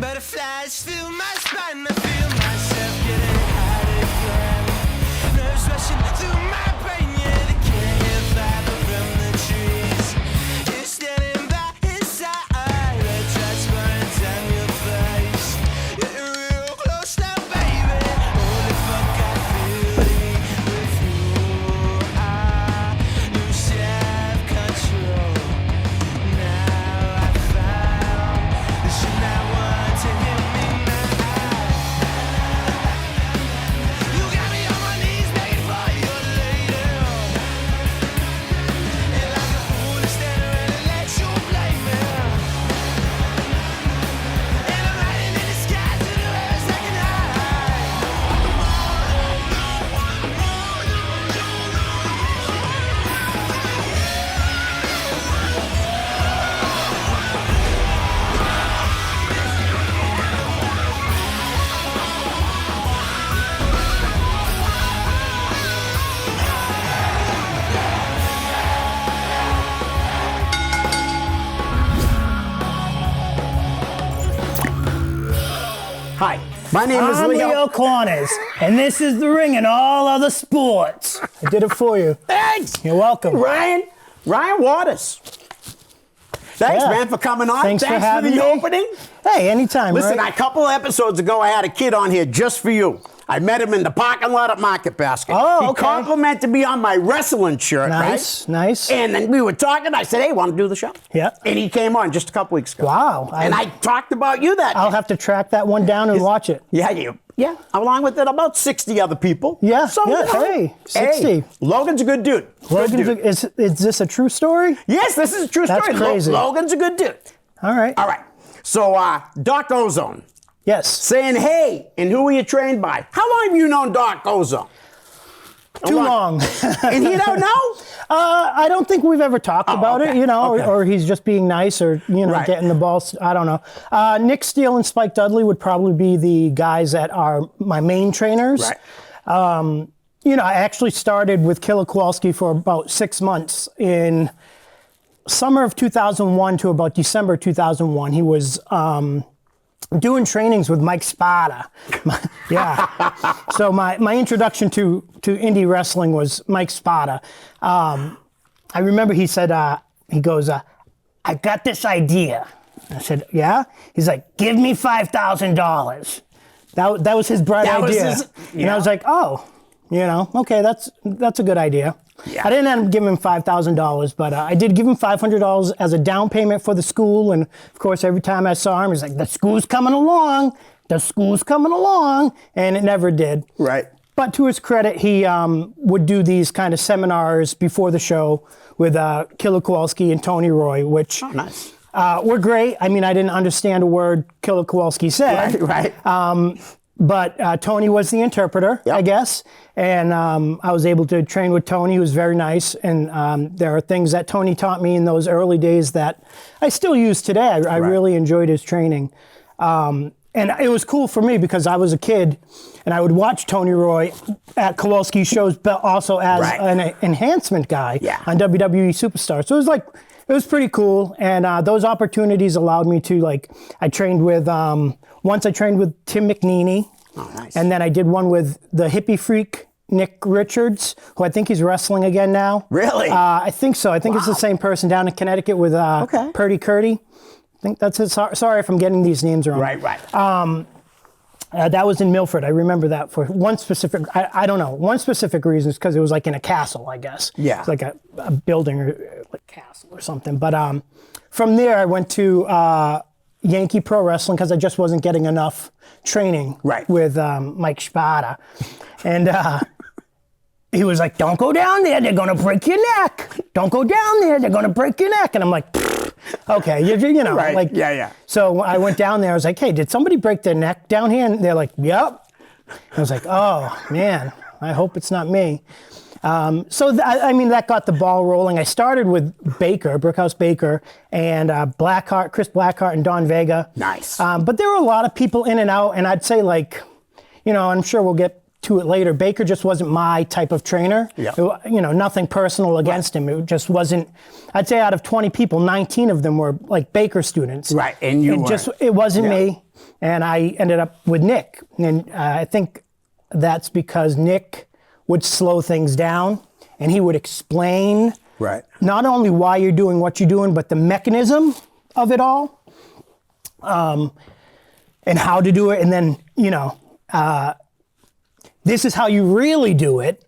Butterflies fill my spine, I feel myself getting hot again. Nerves rushing through my brain, yeah, they can't hear fire from the trees. You're standing by his side, red drops burning down your face. You're real close now, baby. Holy fuck, I feel it with you. I lose self-control. Now I found that you're not one to hear me now. You got me on my knees begging for you later. And like a fool to stand around and let you blame me. And I'm riding in the sky to the heavens like an Hi, my name is I'm Leo. Leo Corners, and this is The Ring and all other sports. I did it for you. Thanks. You're welcome. Ryan Waters. Thanks, Yeah. man, for coming on. Thanks for having the me. opening. Hey, anytime, Listen, right? a couple of episodes ago, I had a kid on here just for you. I met him in the parking lot at Market Basket. Oh, He okay. complimented me on my wrestling shirt, Nice, right? nice. And then we were talking. I said, hey, want to do the show? Yeah. And he came on just a couple weeks ago. Wow. And I talked about you that I'll day. have to track that one down and watch it. Yeah, along with it, about 60 other people. Yeah, So, yeah, you know, hey, 60. hey, Logan's a good dude. Good Logan's, dude. is this a true story? Yes, this is a true That's story. crazy. Logan's a good dude. All right. All right. So, Doc Ozone Yes. saying, hey, and who are you trained by? How long have you known Doc Ozone? Too long. And you don't know? I don't think we've ever talked about okay, it, you know, okay. or he's just being nice or, you know, Right. getting the ball. I don't know. Nick Steele and Spike Dudley would probably be the guys that are my main trainers. Right. You know, I actually started with Killer Kowalski for about 6 months in summer of 2001 to about December 2001. He was doing trainings with Mike Spada. Yeah. So my introduction to indie wrestling was Mike Spada. I remember he said, he goes, I got this idea. I said, yeah? He's like, give me $5,000. That was his bright That was idea. his- And yeah. I was like, oh, you know, okay, that's a good idea. Yeah. I didn't end up giving him $5,000, but I did give him $500 as a down payment for the school. And of course, every time I saw him, he's like, the school's coming along. The school's coming along. And it never did. Right. But to his credit, he would do these kind of seminars before the show with Killer Kowalski and Tony Roy, which Oh, nice. were great. I mean, I didn't understand a word Killer Kowalski said. Right. But Tony was the interpreter, Yep. I guess. And I was able to train with Tony. He was very nice. And there are things that Tony taught me in those early days that I still use today. I really enjoyed his training. And it was cool for me because I was a kid and I would watch Tony Roy at Kowalski shows, but also as Right. an enhancement guy Yeah. on WWE Superstar. So it was pretty cool. And those opportunities allowed me to, I trained with, once I trained with Tim McNeely. Oh, nice. And then I did one with the hippie freak, Nick Richards, who I think he's wrestling again now. Really? I think so. I think it's the same person down in Connecticut with Purdy Curdy. I think that's it. Sorry if I'm getting these names wrong. Right. That was in Milford. I remember that for one specific, I don't know, one specific reason is because it was like in a castle, I guess. Yeah. It's like a building or like castle or something. But from there, I went to Yankee Pro Wrestling because I just wasn't getting enough training with Mike Spada. And he was like, don't go down there. They're going to break your neck. Don't go down there. They're going to break your neck. And I'm like, okay, you know. Right. Like, Yeah. So I went down there. I was like, hey, did somebody break their neck down here? And they're like, yep. I was like, oh, man, I hope it's not me. I mean, that got the ball rolling. I started with Baker, Brickhouse Baker, and Blackheart, Chris Blackheart, and Don Vega. Nice. But there were a lot of people in and out, and I'd say, I'm sure we'll get to it later. Baker just wasn't my type of trainer. Yeah. Nothing personal against him. It just wasn't. I'd say out of 20 people, 19 of them were like Baker students. Right, and you weren't. It wasn't me. and I ended up with Nick. And I think that's because Nick would slow things down, and he would explain Right. not only why you're doing what you're doing, but the mechanism of it all, and how to do it. And then, this is how you really do it,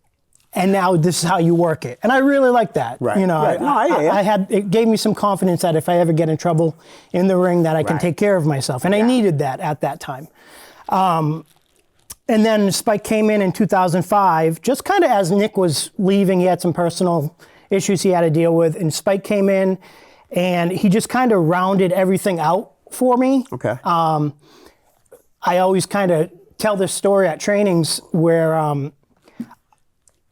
and now this is how you work it. And I really like that. Right. You know, Right. No, I hear ya. it gave me some confidence that if I ever get in trouble in the ring, that I can Right. take care of myself. And I needed that at that time. And then Spike came in 2005, just kind of as Nick was leaving. He had some personal issues he had to deal with, and Spike came in, and he just kind of rounded everything out for me. Okay. I always kind of tell this story at trainings where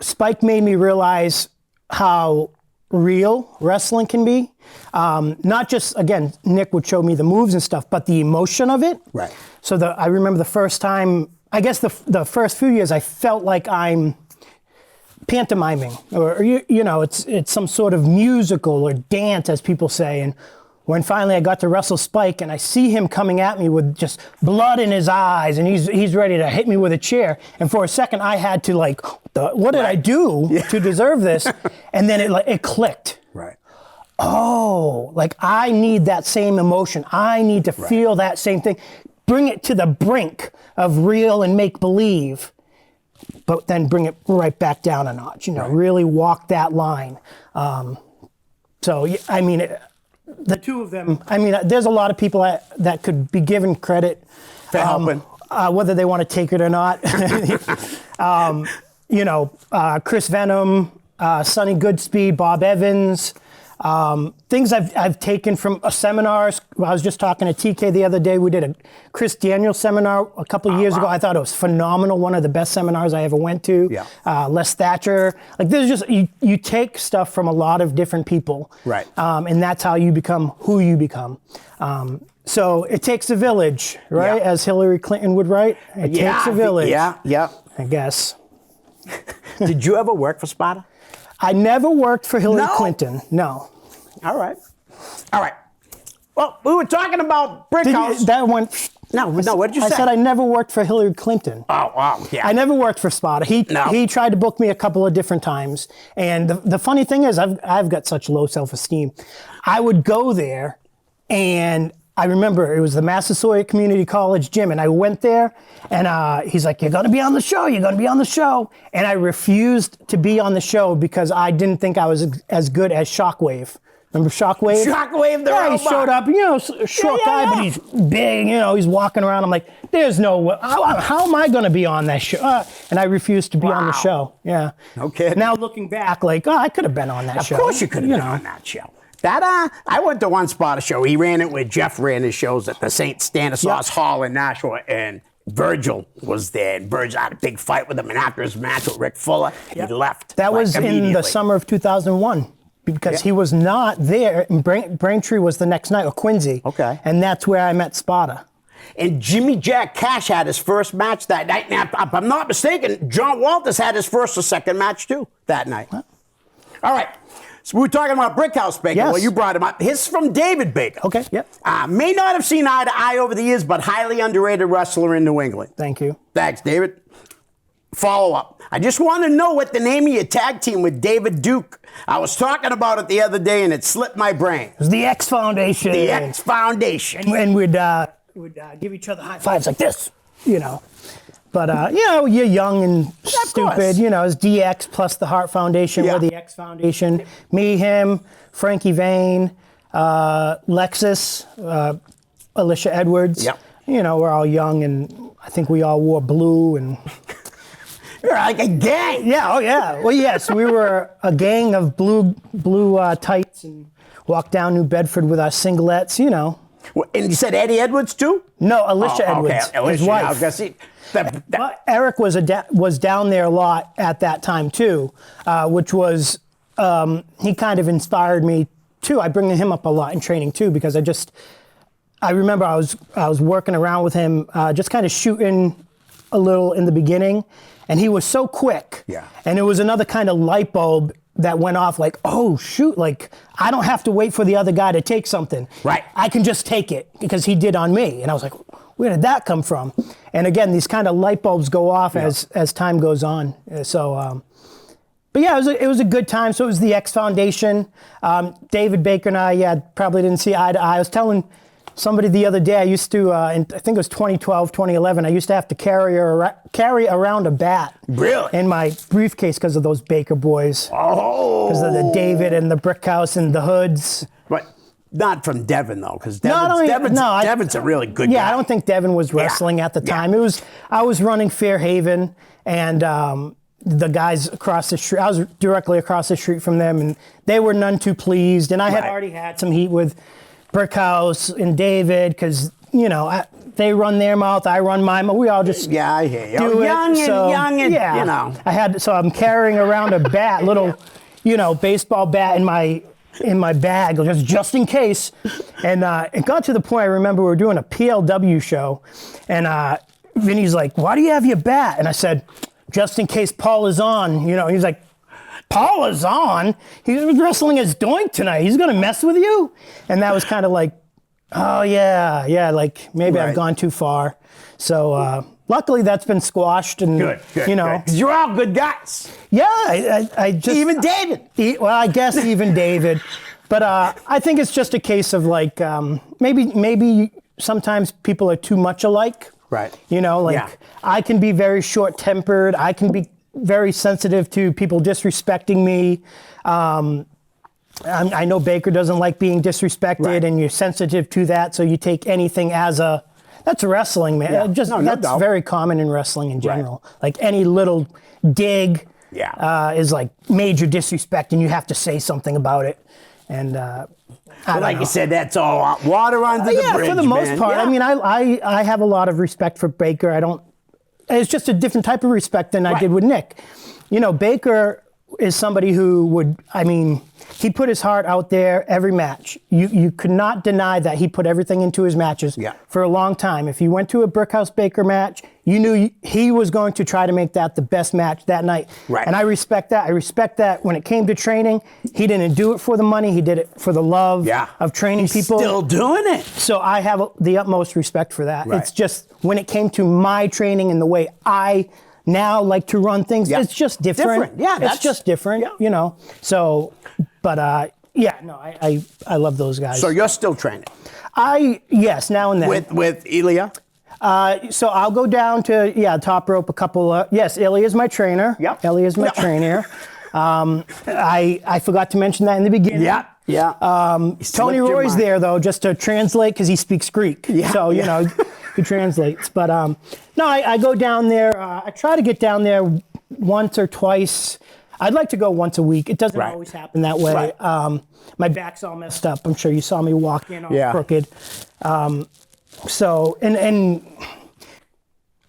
Spike made me realize how real wrestling can be. Not just, again, Nick would show me the moves and stuff, but the emotion of it. Right. So I remember the first time, I guess the first few years, I felt like I'm pantomiming, or it's some sort of musical or dance, as people say. And when finally I got to wrestle Spike, and I see him coming at me with just blood in his eyes, and he's ready to hit me with a chair. And for a second, I had to what did I do to deserve this? And then it clicked. Right. Oh, I need that same emotion. I need to feel that same thing. Bring it to the brink of real and make believe, but then bring it right back down a notch. Really walk that line. The two of them. There's a lot of people that could be given credit For helping. whether they want to take it or not. Chris Venom, Sonny Goodspeed, Bob Evans. Things I've taken from seminars. I was just talking to TK the other day. We did a Chris Daniels seminar a couple of years ago. I thought it was phenomenal. One of the best seminars I ever went to. Yeah. Les Thatcher. There's just, you take stuff from a lot of different people. Right. And that's how you become who you become. So it takes a village, right? Yeah. As Hillary Clinton would write. It takes a village. Yeah. I guess. Did you ever work for Sparta? I never worked for Hillary No? Clinton. No. All right. Well, we were talking about Brick House. That went. No, what did you I say? said I never worked for Hillary Clinton. Oh, wow. Yeah. I never worked for Sparta. No. He tried to book me a couple of different times. And the funny thing is, I've got such low self-esteem. I would go there, and I remember it was the Massasoit Community College gym, and I went there, and he's like, "You're going to be on the show. You're going to be on the show." And I refused to be on the show because I didn't think I was as good as Shockwave. Remember Shockwave? Shockwave, the Yeah, he robot. showed up, short guy, but he's big, he's walking around. I'm like, there's no way. How am I going to be on that show? And I refused to be on the Wow. show. Yeah. No kidding. Now looking back, I could have been on that show. Of course you could have been on that show. I went to one Sparta show. He ran it with Jeff ran his shows at the St. Stanislaus Hall in Nashua, and Virgil was there. And Virgil had a big fight with him, and after his match with Rick Fuller, he left. That was in the immediately. summer of 2001. Because he was not there. Braintree was the next night, or Quincy. Okay. And that's where I met Sparta. And Jimmy Jack Cash had his first match that night. Now, if I'm not mistaken, John Walters had his first or second match too that night. All right. So we were talking about Brickhouse Baker. Yes. Well, you brought him up. His from David Baker. Okay, yep. May not have seen eye to eye over the years, but highly underrated wrestler in New England. Thank you. Thanks, David. Follow up. I just want to know what the name of your tag team with David Duke. I was talking about it the other day and it slipped my brain. It was the X Foundation. The X Foundation. And we'd give each other high fives like this, But, you're young and stupid. course. It's DX plus the Heart Foundation. Yeah. We're the X Foundation. Me, him, Frankie Vane, Lexus, Alicia Edwards. Yep. We're all young, and I think we all wore blue and... You're like a gang. Yeah, oh yeah. Well, yes, we were a gang of blue tights and walked down New Bedford with our singlets, And you said Eddie Edwards too? No, Alicia Oh, okay. Edwards, Alicia, his wife. I was gonna see. But Eric was down there a lot at that time too, which was he kind of inspired me too. I bring him up a lot in training too because I remember I was working around with him, just kind of shooting a little in the beginning, and he was so quick. Yeah. And it was another kind of light bulb that went off like, oh shoot, I don't have to wait for the other guy to take something. Right. I can just take it because he did on me. And I was like, where did that come from? And again, these kind of light bulbs go off as time goes on. So, but yeah, it was a good time. So it was the X Foundation. David Baker and I, probably didn't see eye to eye. I was telling somebody the other day, I used to, I think it was 2012, 2011, I used to have to carry around a bat Really? in my briefcase because of those Baker boys. Oh. Because of the David and the Brick House and the Hoods. But not from Devin, though, because No, Devin's a really good guy. Yeah, I don't think Devin was wrestling at the time. I was running Fairhaven, and the guys across the street, I was directly across the street from them, and they were none too pleased. And I had already had some heat with Brickhouse and David, because, they run their mouth, I run my mouth. We all just I hear you. do it. Young and, So I'm carrying around a bat, little, baseball bat in my bag, just in case. And it got to the point, I remember we were doing a PLW show, and Vinny's like, "Why do you have your bat?" And I said, "Just in case Paul is on." He's like, "Paul is on? He was wrestling as Doink tonight. He's going to mess with you?" And that was kind of like, oh, yeah, like maybe I've gone too far. So luckily that's been squashed. And, Good. Because you're all good guys. Yeah, I just... Even David. Well, I guess even David. But I think it's just a case of like, maybe sometimes people are too much alike. Right. I can be very short-tempered. I can be very sensitive to people disrespecting me. I know Baker doesn't like being disrespected, and you're sensitive to that, so you take anything as that's wrestling, man. Yeah. That's very common in wrestling in general. Right. Like any little dig is like major disrespect, and you have to say something about it. And like you said, that's all water under the bridge, for the most part. Yeah. I mean, I have a lot of respect for Baker. It's just a different type of respect than I did with Nick. Baker is somebody who he put his heart out there every match. You could not deny that he put everything into his matches for a long time. If you went to a Brickhouse Baker match, you knew he was going to try to make that the best match that night. Right. And I respect that. I respect that when it came to training, he didn't do it for the money. He did it for the love of training people. Still doing it. So I have the utmost respect for that. Right. It's just when it came to my training and the way I now like to run things, it's just different. It's just different, So, but I love those guys. So you're still training? Yes, now and then. With Ilya? So I'll go down to, top rope a couple yes, Ilya's my trainer. Yep. Ilya's my trainer. I forgot to mention that in the beginning. Yeah. Tony Roy's there, though, just to translate, because he speaks Greek. So, he translates. But no, I go down there. I try to get down there once or twice. I'd like to go once a week. It doesn't always happen that way. Right. My back's all messed up. I'm sure you saw me walk in all crooked. So, and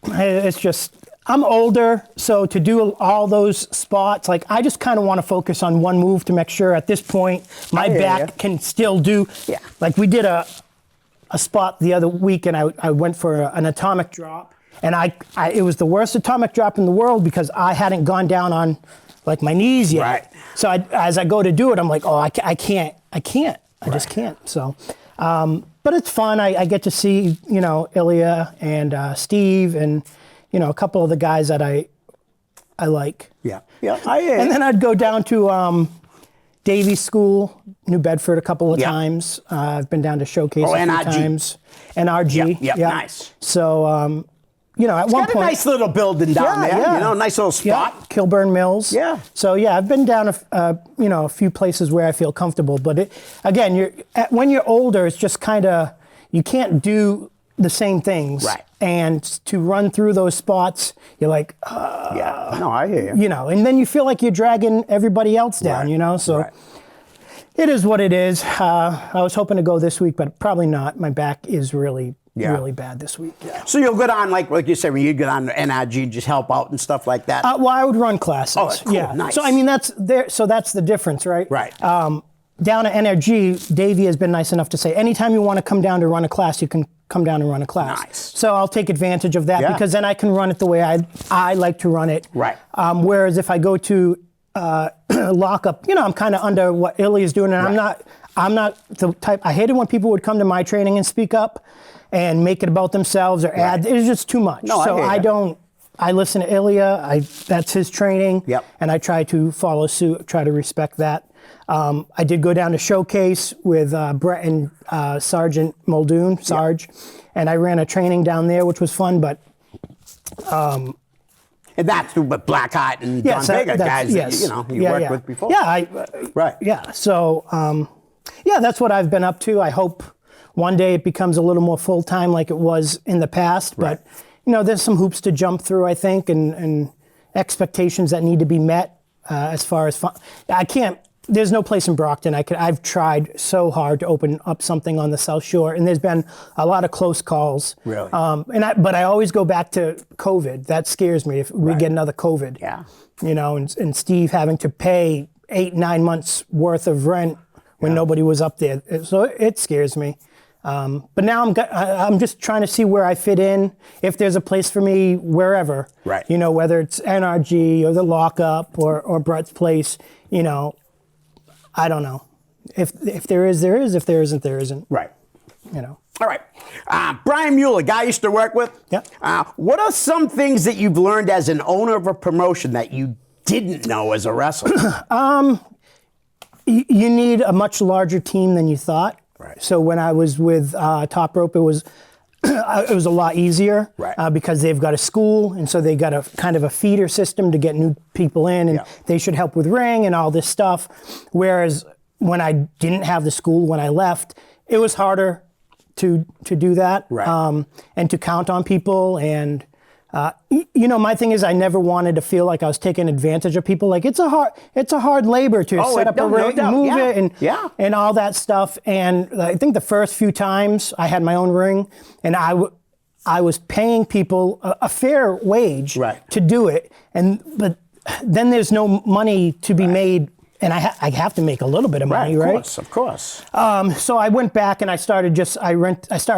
it's just, I'm older, so to do all those spots, like I just kind of want to focus on one move to make sure at this point my back can still do. Yeah. Like we did a spot the other week, and I went for an atomic drop, and it was the worst atomic drop in the world because I hadn't gone down on like my knees yet. Right. So as I go to do it, I'm like, oh, I can't. I just can't. So, but it's fun. I get to see, Ilya and Steve and, a couple of the guys that I like. Yeah. And then I'd go down to Davies School, New Bedford, a couple of times. I've been down to Showcase a few NRG. times. NRG. Yep, nice. So, at one Got point. a nice little building down there. Nice little spot. Yeah, Kilburn Mills. Yeah. So I've been down a few places where I feel comfortable. But when you're older, it's just kind of, you can't do the same things. Right. And to run through those spots, you're like, I hear you. and then you feel like you're dragging everybody else down, So it is what it is. I was hoping to go this week, but probably not. My back is really bad this week. Yeah. So you'll go on, like you said, when you get on NRG, just help out and stuff like that? Well, I would run classes. Oh, that's cool. Yeah. Nice. So, that's there. So that's the difference, right? Right. Down at NRG, Davey has been nice enough to say, anytime you want to come down to run a class, you can come down and run a class. Nice. So I'll take advantage of that because then I can run it the way I like to run it. Right. Whereas if I go to lockup, I'm kind of under what Ilya is doing, and I'm not the type. I hated when people would come to my training and speak up and make it about themselves or add. It was just too much. No, I so hear I ya. don't. I listen to Ilya. That's his training. Yep. And I try to follow suit. Try to respect that. I did go down to Showcase with Brett and Sergeant Muldoon, Sarge, and I ran a training down there, which was fun. But And that's who, but Blackheart and Don Vega, guys that you worked with before. Yeah, Right. Yeah, so that's what I've been up to. I hope one day it becomes a little more full time like it was in the past. Right. But there's some hoops to jump through, I think, and expectations that need to be met as far as fun. I can't. There's no place in Brockton I've tried so hard to open up something on the South Shore, and there's been a lot of close calls. Really? But I always go back to COVID. That scares me if we get another COVID. Yeah. And Steve having to pay 8-9 months worth of rent when nobody was up there. So it scares me. But now I'm just trying to see where I fit in, if there's a place for me wherever. Right. Whether it's NRG or the lockup or Brett's place, I don't know. If there is, there is. If there isn't, there isn't. Right. All right. Brian Mueller, guy I used to work with. Yeah. What are some things that you've learned as an owner of a promotion that you didn't know as a wrestler? You need a much larger team than you thought. Right. So when I was with Top Rope, it was a lot easier. Right. Because they've got a school, and so they got a kind of a feeder system to get new people in, and they should help with ring and all this stuff. Whereas when I didn't have the school, when I left, it was harder to do that. Right. And to count on people. And my thing is, I never wanted to feel like I was taking advantage of people. Like it's a hard labor to set up a ring, move it, and all that stuff. And I think the first few times I had my own ring, and I was paying people a fair wage to do it, but then there's no money to be made. And I have to make a little bit of money, right? Of course. So I went back and I started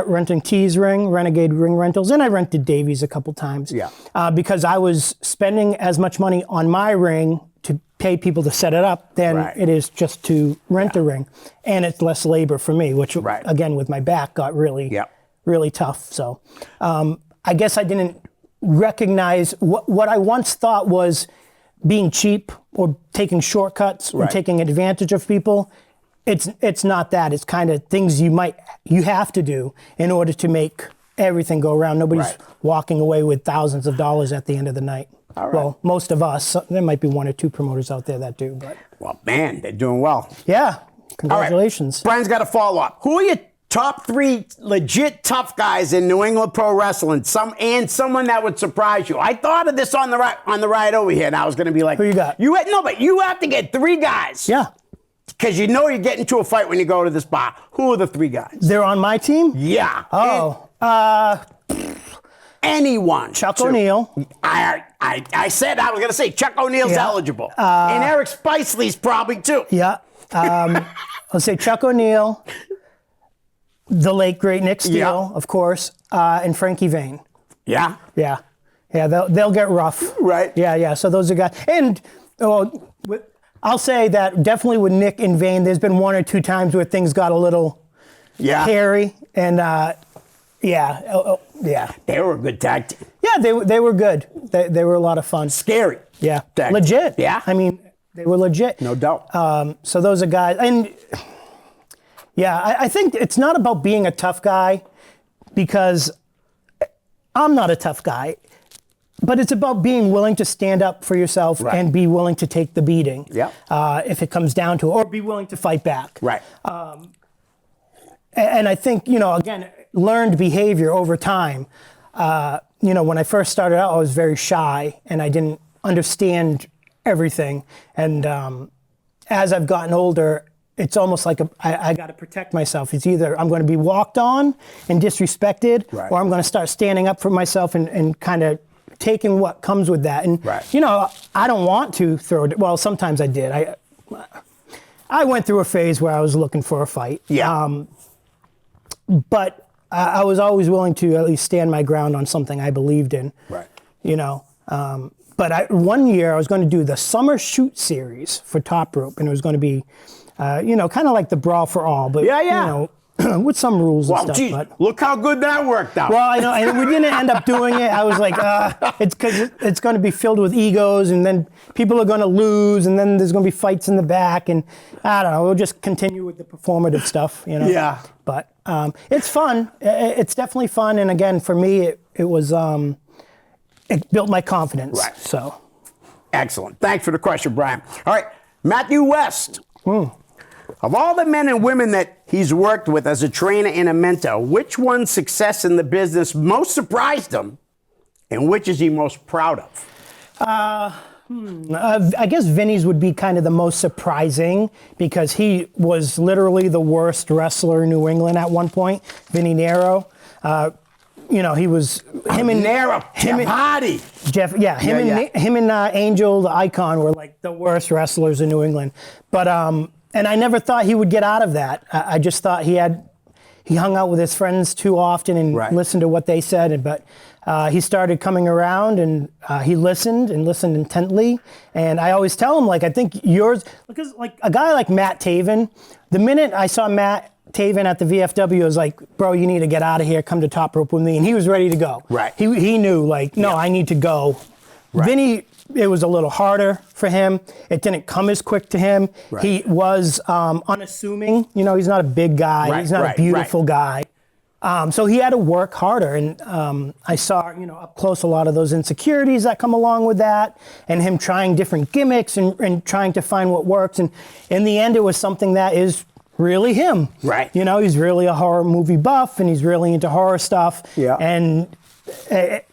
renting Tees Ring, Renegade Ring Rentals, and I rented Davies a couple times. Yeah. Because I was spending as much money on my ring to pay people to set it up than it is just to rent a ring, and it's less labor for me, which again with my back got really tough. So I guess I didn't recognize what I once thought was being cheap or taking shortcuts or taking advantage of people. It's not that. It's kind of things you have to do in order to make everything go around. Nobody's walking away with thousands of dollars at the end of the night. All right. Well, most of us. There might be one or two promoters out there that do, but well, man, they're doing well. Yeah, congratulations. Brian's got a follow-up. Who are your top 3 legit tough guys in New England pro wrestling? Someone that would surprise you. I thought of this on the ride over here, and I was going to be like, who you got? But you have to get 3 guys. Yeah. Because you get into a fight when you go to this bar. Who are the 3 guys? They're on my team? Yeah. Oh. Anyone. Chuck O'Neil. I said I was going to say Chuck O'Neil's eligible. And Eric Spicely's probably too. Yeah. Let's say Chuck O'Neil, the late great Nick Steele, of course, and Frankie Vane. Yeah. Yeah. They'll get rough. Right. Yeah. So those are guys. And I'll say that definitely with Nick and Vane, there's been 1 or 2 times where things got a little hairy, and They were a good tag team. Yeah, they were good. They were a lot of fun. Scary. Yeah. Tag. Legit. Yeah. I mean, they were legit. No doubt. So those are guys, and I think it's not about being a tough guy, because I'm not a tough guy, but it's about being willing to stand up for yourself and be willing to take the beating. Yeah. If it comes down to it, or be willing to fight back. Right. And I think, again, learned behavior over time. When I first started out, I was very shy and I didn't understand everything. And as I've gotten older, it's almost like I got to protect myself. It's either I'm going to be walked on and disrespected, or I'm going to start standing up for myself and kind of taking what comes with that. And, I don't want to throw it. Well, sometimes I did. I went through a phase where I was looking for a fight. Yeah. But I was always willing to at least stand my ground on something I believed in. Right. But one year I was going to do the Summer Shoot Series for Top Rope, and it was going to be kind of like the Brawl for All, but with some rules and Well, stuff. gee, But, look how good that worked out. well, I know, and we didn't end up doing it. I was like, it's because it's going to be filled with egos, and then people are going to lose, and then there's going to be fights in the back, and I don't know. We'll just continue with the performative stuff, Yeah. But it's fun. It's definitely fun, and again, for me, it was it built my confidence. Right. So. Excellent. Thanks for the question, Brian. All right, Matthew West. Of all the men and women that he's worked with as a trainer and a mentor, which one's success in the business most surprised him, and which is he most proud of? I guess Vinny's would be kind of the most surprising because he was literally the worst wrestler in New England at one point. Vinny Nero. He was him and Nero, Jeff Hardy. Him and Angel, the Icon, were like the worst wrestlers in New England. But and I never thought he would get out of that. I just thought he hung out with his friends too often and listened to what they said. But he started coming around and he listened intently. And I always tell him, like, I think yours, because like a guy like Matt Taven, the minute I saw Matt Taven at the VFW, I was like, bro, you need to get out of here, come to Top Rope with me. And he was ready to go. Right. He knew, like, no, I need to go. Right. Vinny, it was a little harder for him. It didn't come as quick to him. Right. He was unassuming. He's not a big guy. Right. He's not a beautiful guy. So he had to work harder. And I saw, up close a lot of those insecurities that come along with that, and him trying different gimmicks and trying to find what works. And in the end, it was something that is really him. Right. He's really a horror movie buff, and he's really into horror stuff. Yeah. And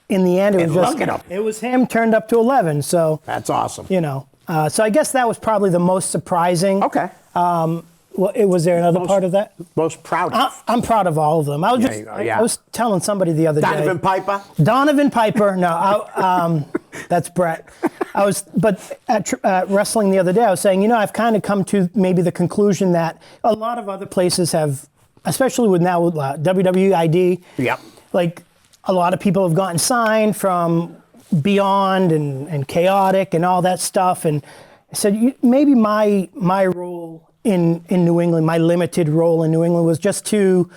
in the end, it was him turned up to 11. So that's awesome. So I guess that was probably the most surprising. Okay. Was there another part of that? Most proud of? I'm proud of all of them. I was telling somebody the other day. Donovan Piper? Donovan Piper. No, that's Brett. But at wrestling the other day, I was saying, I've kind of come to maybe the conclusion that a lot of other places have, especially with WWID. Yep. Like a lot of people have gotten signed from Beyond and Chaotic and all that stuff. And I said, maybe my role in New England, my limited role in New England was just to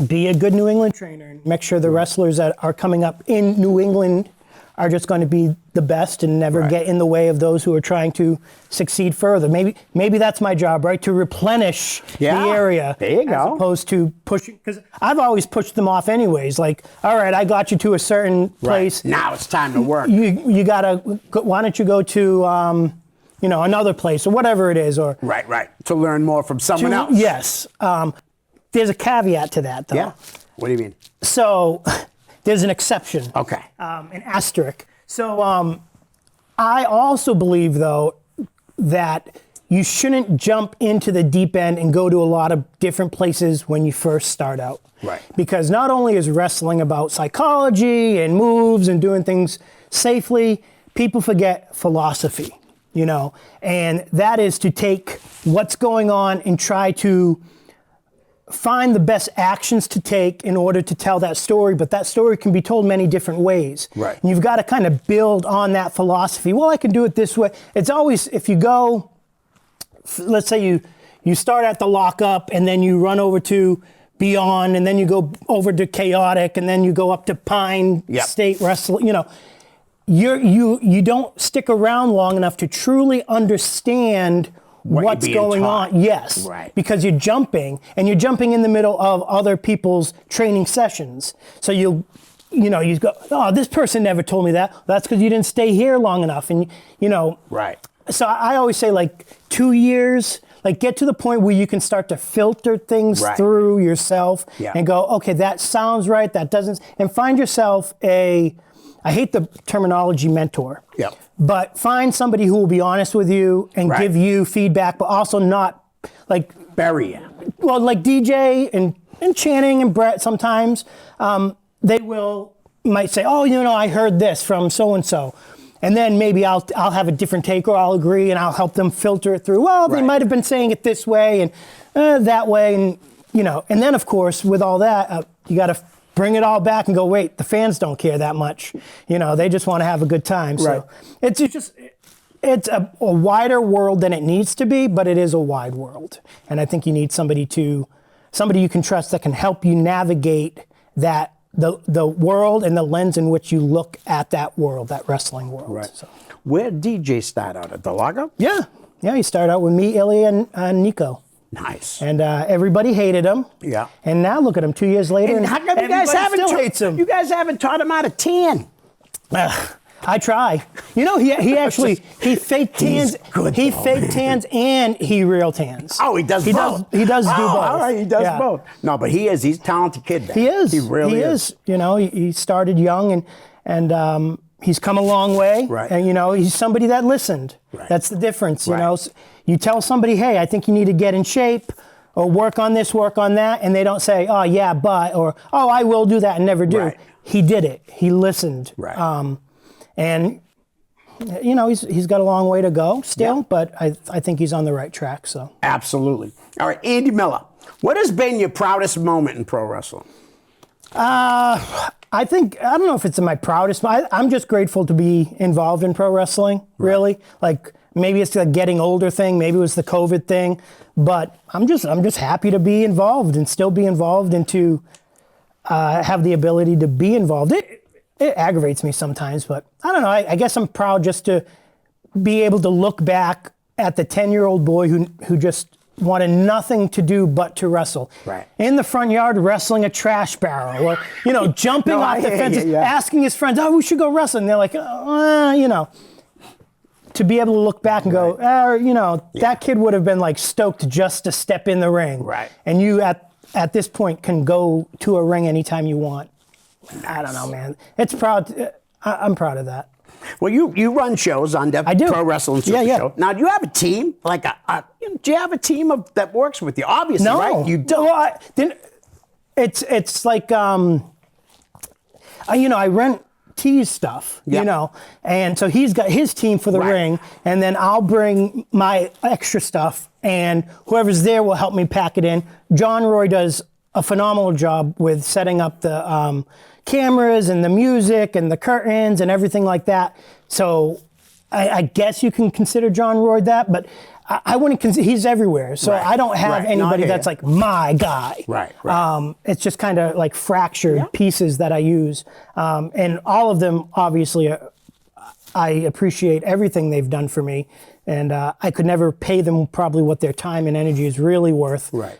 be a good New England trainer and make sure the wrestlers that are coming up in New England are just going to be the best and never get in the way of those who are trying to succeed further. Maybe that's my job, right? To replenish the area. There you go. As opposed to pushing, because I've always pushed them off anyways. Like, all right, I got you to a certain place. Now it's time to work. You gotta. Why don't you go to another place or whatever it is, or right to learn more from someone else. Yes. There's a caveat to that, though. Yeah. What do you mean? So there's an exception. Okay. An asterisk. So I also believe, though, that you shouldn't jump into the deep end and go to a lot of different places when you first start out. Right. Because not only is wrestling about psychology and moves and doing things safely, people forget philosophy. And that is to take what's going on and try to find the best actions to take in order to tell that story, but that story can be told many different ways. Right. And you've got to kind of build on that philosophy. Well, I can do it this way. It's always, if you go, let's say you start at the lockup and then you run over to Beyond and then you go over to Chaotic and then you go up to Pine State Wrestling, you don't stick around long enough to truly understand what's going on. Yes. Right. Because you're jumping and you're jumping in the middle of other people's training sessions. So you go, oh, this person never told me that. Well, that's because you didn't stay here long enough. And Right. So I always say, like, 2 years, like, get to the point where you can start to filter things through yourself and go, okay, that sounds right, that doesn't, and find yourself I hate the terminology mentor, but find somebody who will be honest with you and give you feedback, but also not like bury you. Well, like DJ and Channing and Brett sometimes, they might say, oh, I heard this from so-and-so. And then maybe I'll have a different take, or I'll agree and I'll help them filter it through. Well, they might have been saying it this way and that way. And, and then of course, with all that, you got to bring it all back and go, wait, the fans don't care that much. They just want to have a good time. So it's just, it's a wider world than it needs to be, but it is a wide world. And I think you need somebody you can trust that can help you navigate that the world and the lens in which you look at that world, that wrestling world. Right. So. Where did DJ start out at the Lago? Yeah. He started out with me, Ilya, and Nico. Nice. And everybody hated him. Yeah. And now look at him 2 years later, And how come you guys everybody still hates him. You guys haven't taught him how to tan? I try. You know, he actually he fake tans. He's good, He though, fake man. tans and he real tans. Oh, he does both. He does do both. All right, he does Yeah. both. No, but he's a talented kid. Man. He is. He really is. You know, he started young and he's come a long way. Right. And you know, he's somebody that listened. Right. That's the difference. You Right. know, you tell somebody, hey, I think you need to get in shape or work on this, work on that, and they don't say, oh yeah, but or oh I will do that and never do. Right. He did it. He listened. Right. And you know, he's got a long way to go still, Yeah. but I think he's on the right track. So Absolutely. All right, Andy Miller. What has been your proudest moment in pro wrestling? I don't know if it's my proudest, but I'm just grateful to be involved in pro wrestling, really. Like maybe it's the getting older thing, maybe it was the COVID thing, but I'm just happy to be involved and still be involved and to have the ability to be involved. It aggravates me sometimes, but I don't know. I guess I'm proud just to be able to look back at the 10-year-old boy who just wanted nothing to do but to wrestle. Right. In the front yard wrestling a trash barrel or, you know, jumping No, I off the hear fences, you, yeah. asking his friends, oh, we should go wrestle. And they're like, you know, to be able to look back and go, you know, that kid would have been like stoked just to step in the ring. Right. And you at this point can go to a ring anytime you want. I don't know, man. It's proud. I'm proud of that. Well, you run shows on the I do. Pro Wrestling Super Yeah. Show. Now, do you have a team? Like, do you have a team that works with you? Obviously, No, right? You don't. Well, it's like you know, I rent T's stuff, Yeah. you know, and so he's got his team for the Right. ring, and then I'll bring my extra stuff, and whoever's there will help me pack it in. John Roy does a phenomenal job with setting up the cameras and the music and the curtains and everything like that. So I guess you can consider John Roy that, but I wouldn't consider, he's everywhere. So Right. I don't have Right. No, I anybody hear that's you. like my guy. Right. It's just kind of like fractured pieces that I use. And all of them, obviously, I appreciate everything they've done for me. And I could never pay them probably what their time and energy is really worth. Right.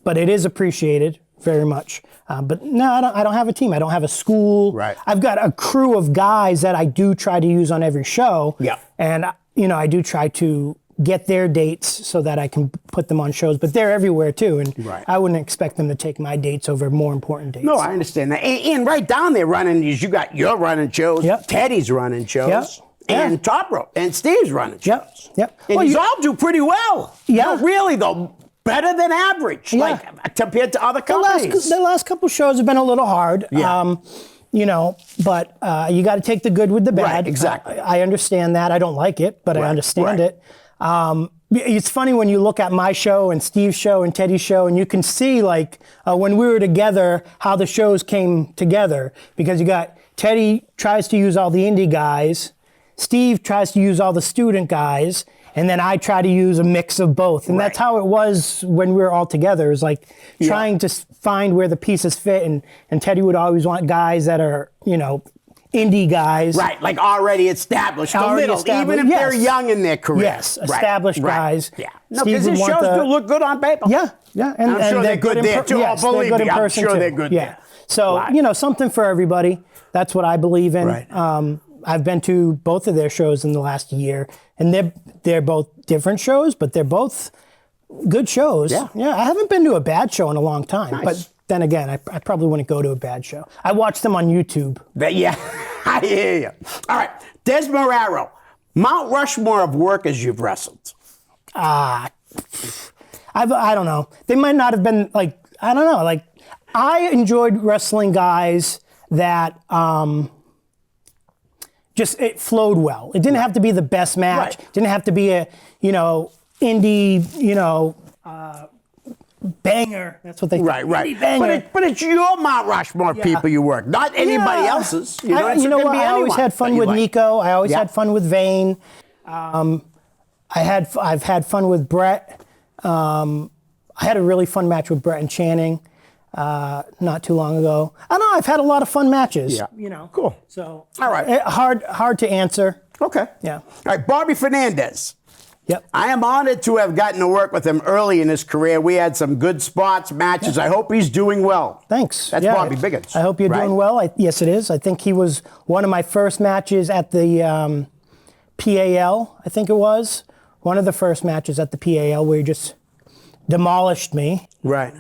But it is appreciated very much. But no, I don't have a team. I don't have a school. Right. I've got a crew of guys that I do try to use on every show. Yeah. And, you know, I do try to get their dates so that I can put them on shows, but they're everywhere too. And Right. I wouldn't expect them to take my dates over more important dates. No, I understand that. And right down there running, you're running shows. Yep. Teddy's running shows. Yep. And Yeah. Top Rope. And Steve's running shows. Yep. And Well, you you- all do pretty well. Yeah. You know, really, though. Better than average, Yeah. like compared to other the companies. last couple shows have been a little hard. Yeah. You know, but you got to take the good with the bad. Right, exactly. I understand that. I don't like it, but I Right, understand right. it. It's funny when you look at my show and Steve's show and Teddy's show, and you can see like when we were together how the shows came together, because you got Teddy tries to use all the indie guys, Steve tries to use all the student guys, and then I try to use a mix of both. And that's Right. how it was when we were all together. It was like trying to find where the pieces fit, and Teddy would always want guys that are, you know, indie guys. Right, like already established, Already even established, if they're yes. young in their career. Yes, established guys. Yeah, no, Steve because would his want shows the- do look good on paper. Yeah, and I'm sure they're good in there, too. Oh, Yes, they're believe good me, in I'm person sure too. they're good Yeah. there. So Right. you know, something for everybody. That's what I believe in. Right. I've been to both of their shows in the last year, and they're both different shows, but they're both good shows. Yeah. I haven't been to a bad show in a long time, Nice. but then again, I probably wouldn't go to a bad show. I watch them on YouTube. Yeah, I hear you. All right, Des Moraro, Mount Rushmore of workers you've wrestled. I don't know. They might not have been like, I don't know. Like, I enjoyed wrestling guys that just it flowed well. It didn't have to be the best match. Right. Didn't have to be a, you know, indie, you know, banger. That's what they Right. Indie banger. But it's your Mount Rushmore people you work, not anybody Yeah. else's. I It could be I always anyone had that fun you with like. Nico. I always Yeah. had fun with Vane. I've had fun with Brett. I had a really fun match with Brett and Channing not too long ago. I don't know. I've had a lot of fun matches. Yeah. You know. Cool. So All right. hard to answer. Okay. Yeah. All right, Bobby Fernandez. Yep. I am honored to have gotten to work with him early in his career. We had some good spots, matches. I hope he's doing well. Thanks. That's Bobby Biggins. I hope you're right? doing well. Yes, it is. I think he was one of my first matches at the PAL, I think it was. One of the first matches at the PAL where he just demolished me. Right.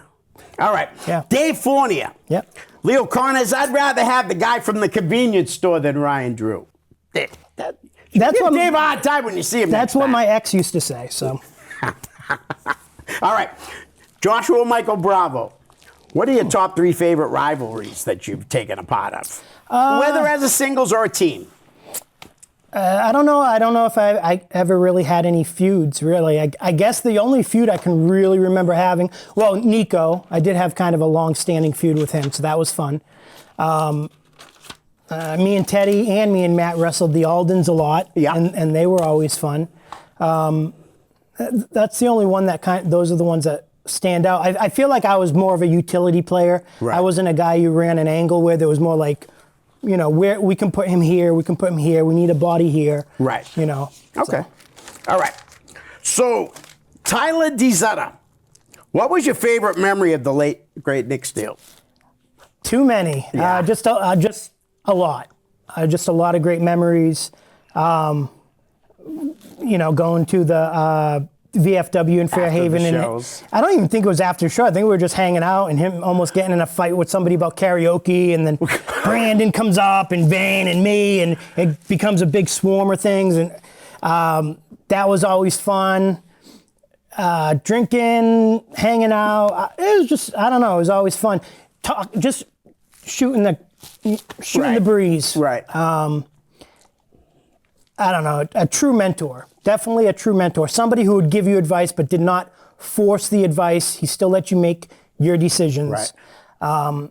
All right. Yeah. Dave Fournier. Yep. Leo Connors, I'd rather have the guy from the convenience store than Ryan Drew. That's Give what Dave a hard time when you see him. That's next what time. my ex used to say. So All right. Joshua Michael Bravo. What are your top 3 favorite rivalries that you've taken a part of? Whether as a singles or a team. I don't know. I don't know if I ever really had any feuds. Really, I guess the only feud I can really remember having. Well, Nico. I did have kind of a long-standing feud with him, so that was fun. Me and Teddy and me and Matt wrestled the Aldens a lot, Yeah. and they were always fun. That's the only one those are the ones that stand out. I feel like I was more of a utility player. Right. I wasn't a guy who ran an angle where there was more like, you know, where we can put him here, we can put him here, we need a body here. Right. You know. Okay. All right. So, Tyler DeZetta, what was your favorite memory of the late, great Nick Steele? Too many. Yeah. Just a lot. Just a lot of great memories. You know, going to the VFW in Fairhaven. the And shows. I don't even think it was after the show. I think we were just hanging out and him almost getting in a fight with somebody about karaoke. And then Brandon comes up and Van and me, and it becomes a big swarm of things. And that was always fun. Drinking, hanging out. It was just, I don't know, it was always fun. Just shooting the breeze. Right. I don't know, a true mentor. Definitely a true mentor. Somebody who would give you advice but did not force the advice. He still let you make your decisions. Right. I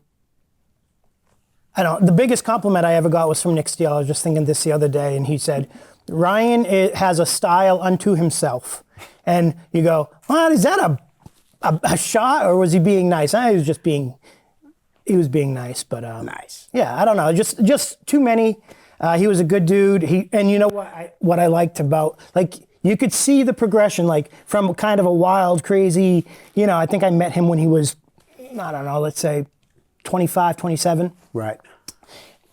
don't. The biggest compliment I ever got was from Nick Steele. I was just thinking this the other day, and he said, "Ryan has a style unto himself." And you go, "Well, is that a shot, or was he being nice?" He was being nice, but Nice. yeah, I don't know, just too many. He was a good dude. And you know what I liked about, like, you could see the progression, like from kind of a wild, crazy, you know, I think I met him when he was, I don't know, let's say 25, 27. Right.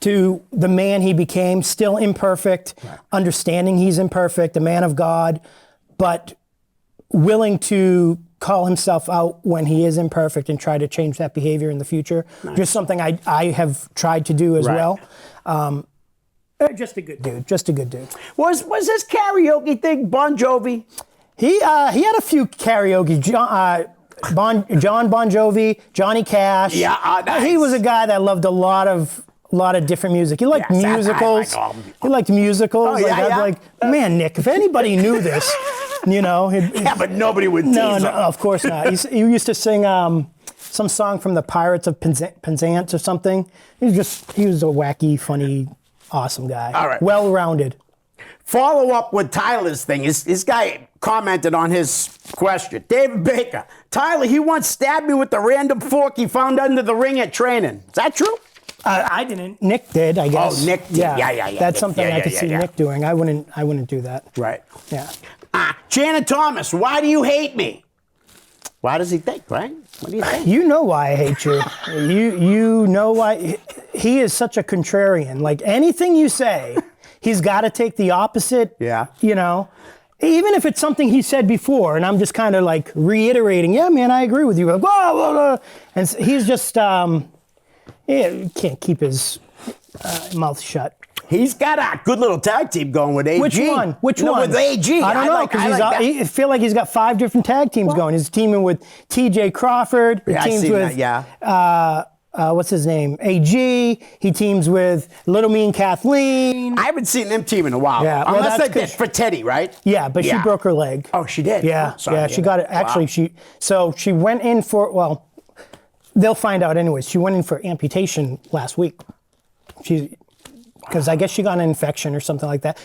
To the man he became, still imperfect, understanding he's imperfect, a man of God, but willing to call himself out when he is imperfect and try to change that behavior in the future. Nice. Just something I have tried to do as Right. well. Just a good dude. Just a good dude. Was this karaoke thing Bon Jovi? He had a few karaoke. John Bon Jovi, Johnny Cash. Yeah, nice. He was a guy that loved a lot of different music. He liked Yes, I musicals. like all of them. He liked musicals. Oh, yeah, I was yeah. like, man, Nick, if anybody knew this, you know. Yeah, but nobody would tease No, him. of course not. He used to sing some song from the Pirates of Penzance or something. He was a wacky, funny, awesome guy. All right. Well-rounded. Follow up with Tyler's thing. This guy commented on his question. David Baker. Tyler, he once stabbed me with the random fork he found under the ring at training. Is that true? I didn't. Nick did, I guess. Oh, Nick did. Yeah. That's something Yeah, I could yeah, see yeah. Nick doing. I wouldn't do that. Right. Yeah. Janet Thomas, why do you hate me? Why does he think, right? What do you think? You know why I hate you. You know why. He is such a contrarian. Like, anything you say, he's got to take the opposite. Yeah. You know, even if it's something he said before, and I'm just kind of like reiterating, yeah, man, I agree with you. Like, blah, blah, blah. And he's just, he can't keep his mouth shut. He's got a good little tag team going with AG. Which one? Which You know, one? With AG. I don't know, because I feel like he's got 5 different tag teams going. He's teaming with TJ Crawford. He Yeah, I teams seen with, that, yeah. what's his name? AG. He teams with Little Mean Kathleen. I haven't seen them team in a while. Yeah, well, Unless that's they did 'cause- for Teddy, right? Yeah, but she broke her leg. Oh, she did? Yeah, Oh, sorry yeah, to she hear got that. it. Actually, Wow. she went in for, well, they'll find out anyways. She went in for amputation last week. because I guess she got an infection or something like that.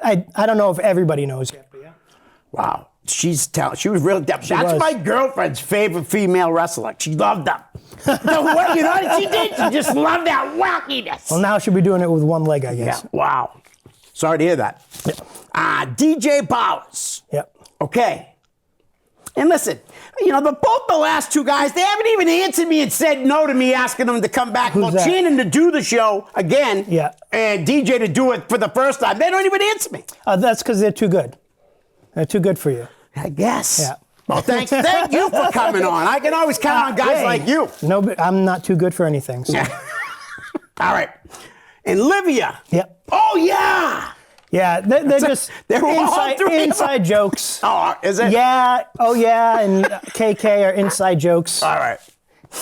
I don't know if everybody knows yet, but yeah. Wow. She was really That's was. my girlfriend's favorite female wrestler. She loved them. You know what she did? She just loved that wackiness. Well, now she'll be doing it with one leg, I guess. Yeah. Wow. Sorry to hear that. DJ Powers. Yep. Okay. And listen, both the last two guys, they haven't even answered me and said no to me asking them to come back. Who's that? Shannon to do the show again. Yeah. And DJ to do it for the first time. They don't even answer me. That's because they're too good. They're too good for you. I guess. Yeah. Well, thank you for coming on. I can always count on guys Hey. like you. No, but I'm not too good for anything. So. All right. And Livia. Yep. Oh, yeah. Yeah, they're just they're all three of them. inside jokes. Oh, is it? Yeah, oh yeah, and KK are inside jokes. All right.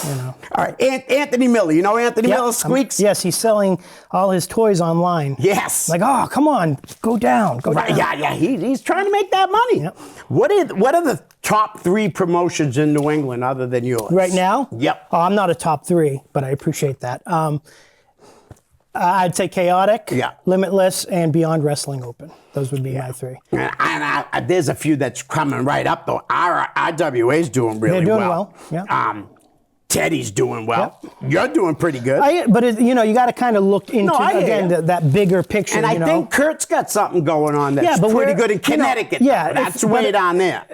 All right. Anthony Miller. You know Anthony Miller Squeaks? Yes, he's selling all his toys online. Yes. Like, oh, come on, go down. Right, yeah. He's trying to make that money. Yep. What are the top 3 promotions in New England other than yours? Right now? Yep. Oh, I'm not a top 3, but I appreciate that. I'd say Chaotic, Yeah. Limitless, and Beyond Wrestling Open. Those would be my 3. And there's a few that's coming right up though. RWA's doing really They're doing well. Yeah. Teddy's doing well. You're doing pretty good. But you got to kind of look into hear you. that bigger picture. And I think Kurt's got something going on that's but pretty we're- good in Connecticut. yeah, That's but way down there.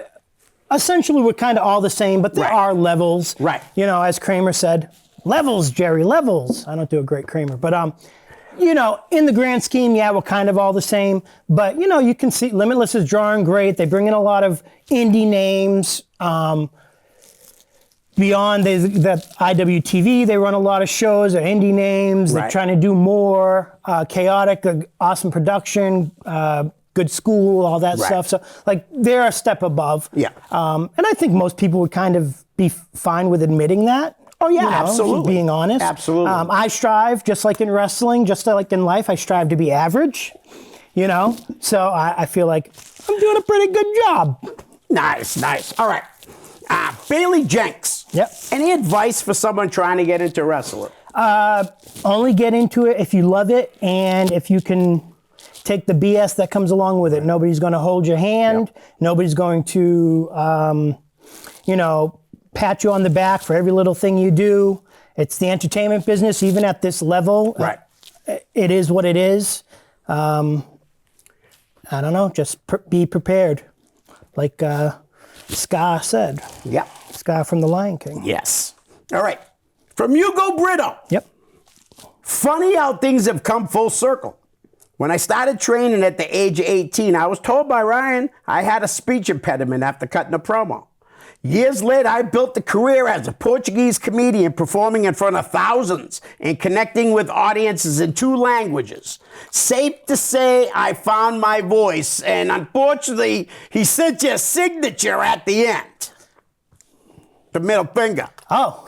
essentially we're kind of all the same, but there Right. are levels. Right. As Kramer said, levels, Jerry, levels. I don't do a great Kramer, but in the grand scheme, yeah, we're kind of all the same. But you can see Limitless is drawing great. They bring in a lot of indie names. Beyond that IWTV, they run a lot of shows. They're indie names. They're Right. trying to do more. Chaotic, awesome production. Good school, all that Right. stuff. So, they're a step above. Yeah. And I think most people would kind of be fine with admitting that. Oh, yeah, just absolutely. being honest. Absolutely. I strive, just like in wrestling, just like in life, I strive to be average. So I feel like I'm doing a pretty good job. Nice. All right. Bailey Jenks. Yep. Any advice for someone trying to get into wrestling? Only get into it if you love it and if you can take the BS that comes along with it. Nobody's going to hold your hand. Yep. Nobody's going to, pat you on the back for every little thing you do. It's the entertainment business, even at this level. Right. It is what it is. I don't know. Just be prepared, like Scar said. Yep. Scar from The Lion King. Yes. All right. From Hugo Brito. Yep. Funny how things have come full circle. When I started training at the age of 18, I was told by Ryan I had a speech impediment after cutting a promo. Years later, I built a career as a Portuguese comedian performing in front of thousands and connecting with audiences in 2 languages. Safe to say I found my voice, and unfortunately, he sent you a signature at the end. The middle finger. Oh.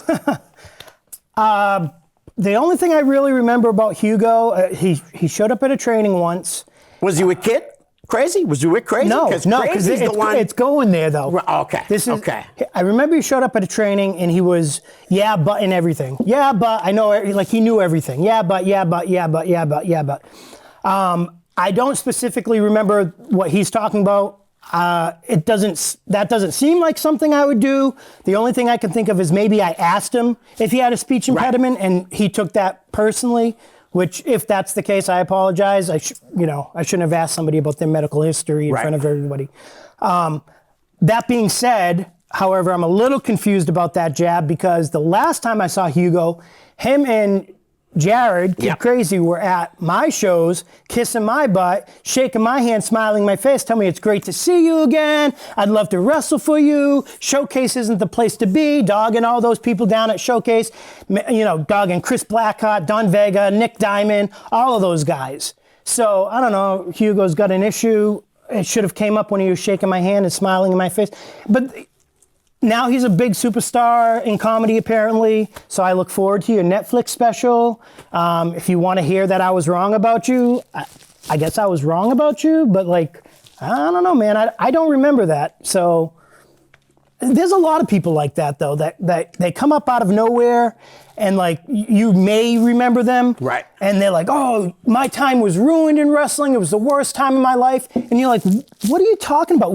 The only thing I really remember about Hugo, he showed up at a training once. Was he with Kid? Crazy? Was he with Crazy? No, because Crazy's the one. it's going there though. Okay. Okay. I remember he showed up at a training and he was but and everything. Yeah, but I know, he knew everything. Yeah, but. I don't specifically remember what he's talking about. That doesn't seem like something I would do. The only thing I can think of is maybe I asked him if he had a speech impediment and he took that personally. Which, if that's the case, I apologize. I shouldn't have asked somebody about their medical history in front of everybody. That being said, however, I'm a little confused about that jab because the last time I saw Hugo, him and Jared, Kid Crazy, were at my shows, kissing my butt, shaking my hand, smiling my face, telling me it's great to see you again. I'd love to wrestle for you. Showcase isn't the place to be. Dogging all those people down at Showcase. Dogging Chris Blackheart, Don Vega, Nick Diamond, all of those guys. So, I don't know, Hugo's got an issue. It should have came up when he was shaking my hand and smiling in my face. But now he's a big superstar in comedy, apparently. So I look forward to your Netflix special. If you want to hear that I was wrong about you, I guess I was wrong about you. But I don't know, man. I don't remember that. So there's a lot of people like that though, that they come up out of nowhere and like you may remember them. Right. And they're like, oh, my time was ruined in wrestling. It was the worst time in my life. And you're like, what are you talking about?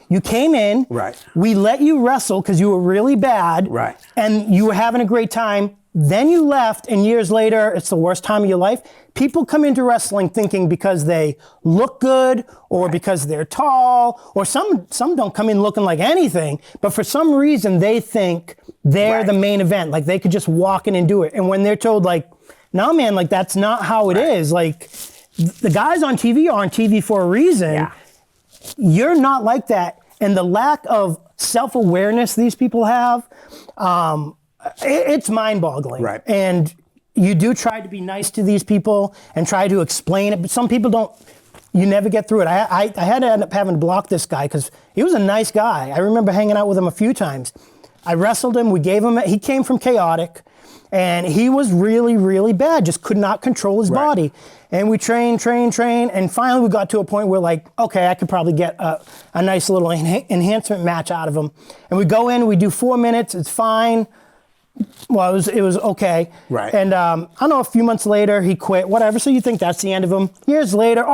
You came in. Right. We let you wrestle because you were really bad. Right. And you were having a great time. Then you left, and years later, it's the worst time of your life. People come into wrestling thinking because they look good or because they're tall, or some don't come in looking like anything, but for some reason they think they're the main event. Like they could just walk in and do it. And when they're told like, no man, like that's not how it is. Like the guys on TV are on TV for a reason. Yeah. You're not like that. And the lack of self-awareness these people have, it's mind-boggling. Right. And you do try to be nice to these people and try to explain it, but some people don't. You never get through it. I had to end up having to block this guy because he was a nice guy. I remember hanging out with him a few times. I wrestled him. We gave him. He came from Chaotic, and he was really, really bad. Just could not control his body. And we trained, and finally we got to a point where like, okay, I could probably get a nice little enhancement match out of him. And we go in, we do 4 minutes. It's fine. Well, it was okay. Right. And I don't know, a few months later, he quit, whatever. So you think that's the end of him. Years later,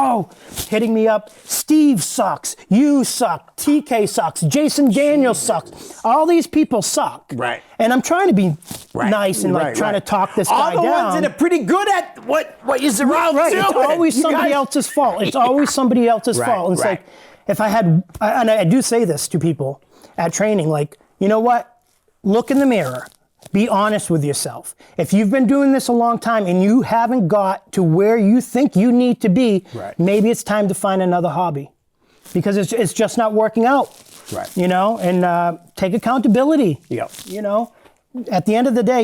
hitting me up. Steve sucks. You suck. TK sucks. Jason Daniels sucks. All these people suck. Right. And I'm trying to be nice and like trying to talk this guy down. All the ones that are pretty good at what you're surrounded Right. to. It's always somebody else's fault. It's always somebody else's fault. And it's like, if I had, and I do say this to people at training, like, you know what? Look in the mirror. Be honest with yourself. If you've been doing this a long time and you haven't got to where you think you need to be, maybe it's time to find another hobby because it's just not working out. Right. You know, and take accountability. Yep. You know, at the end of the day,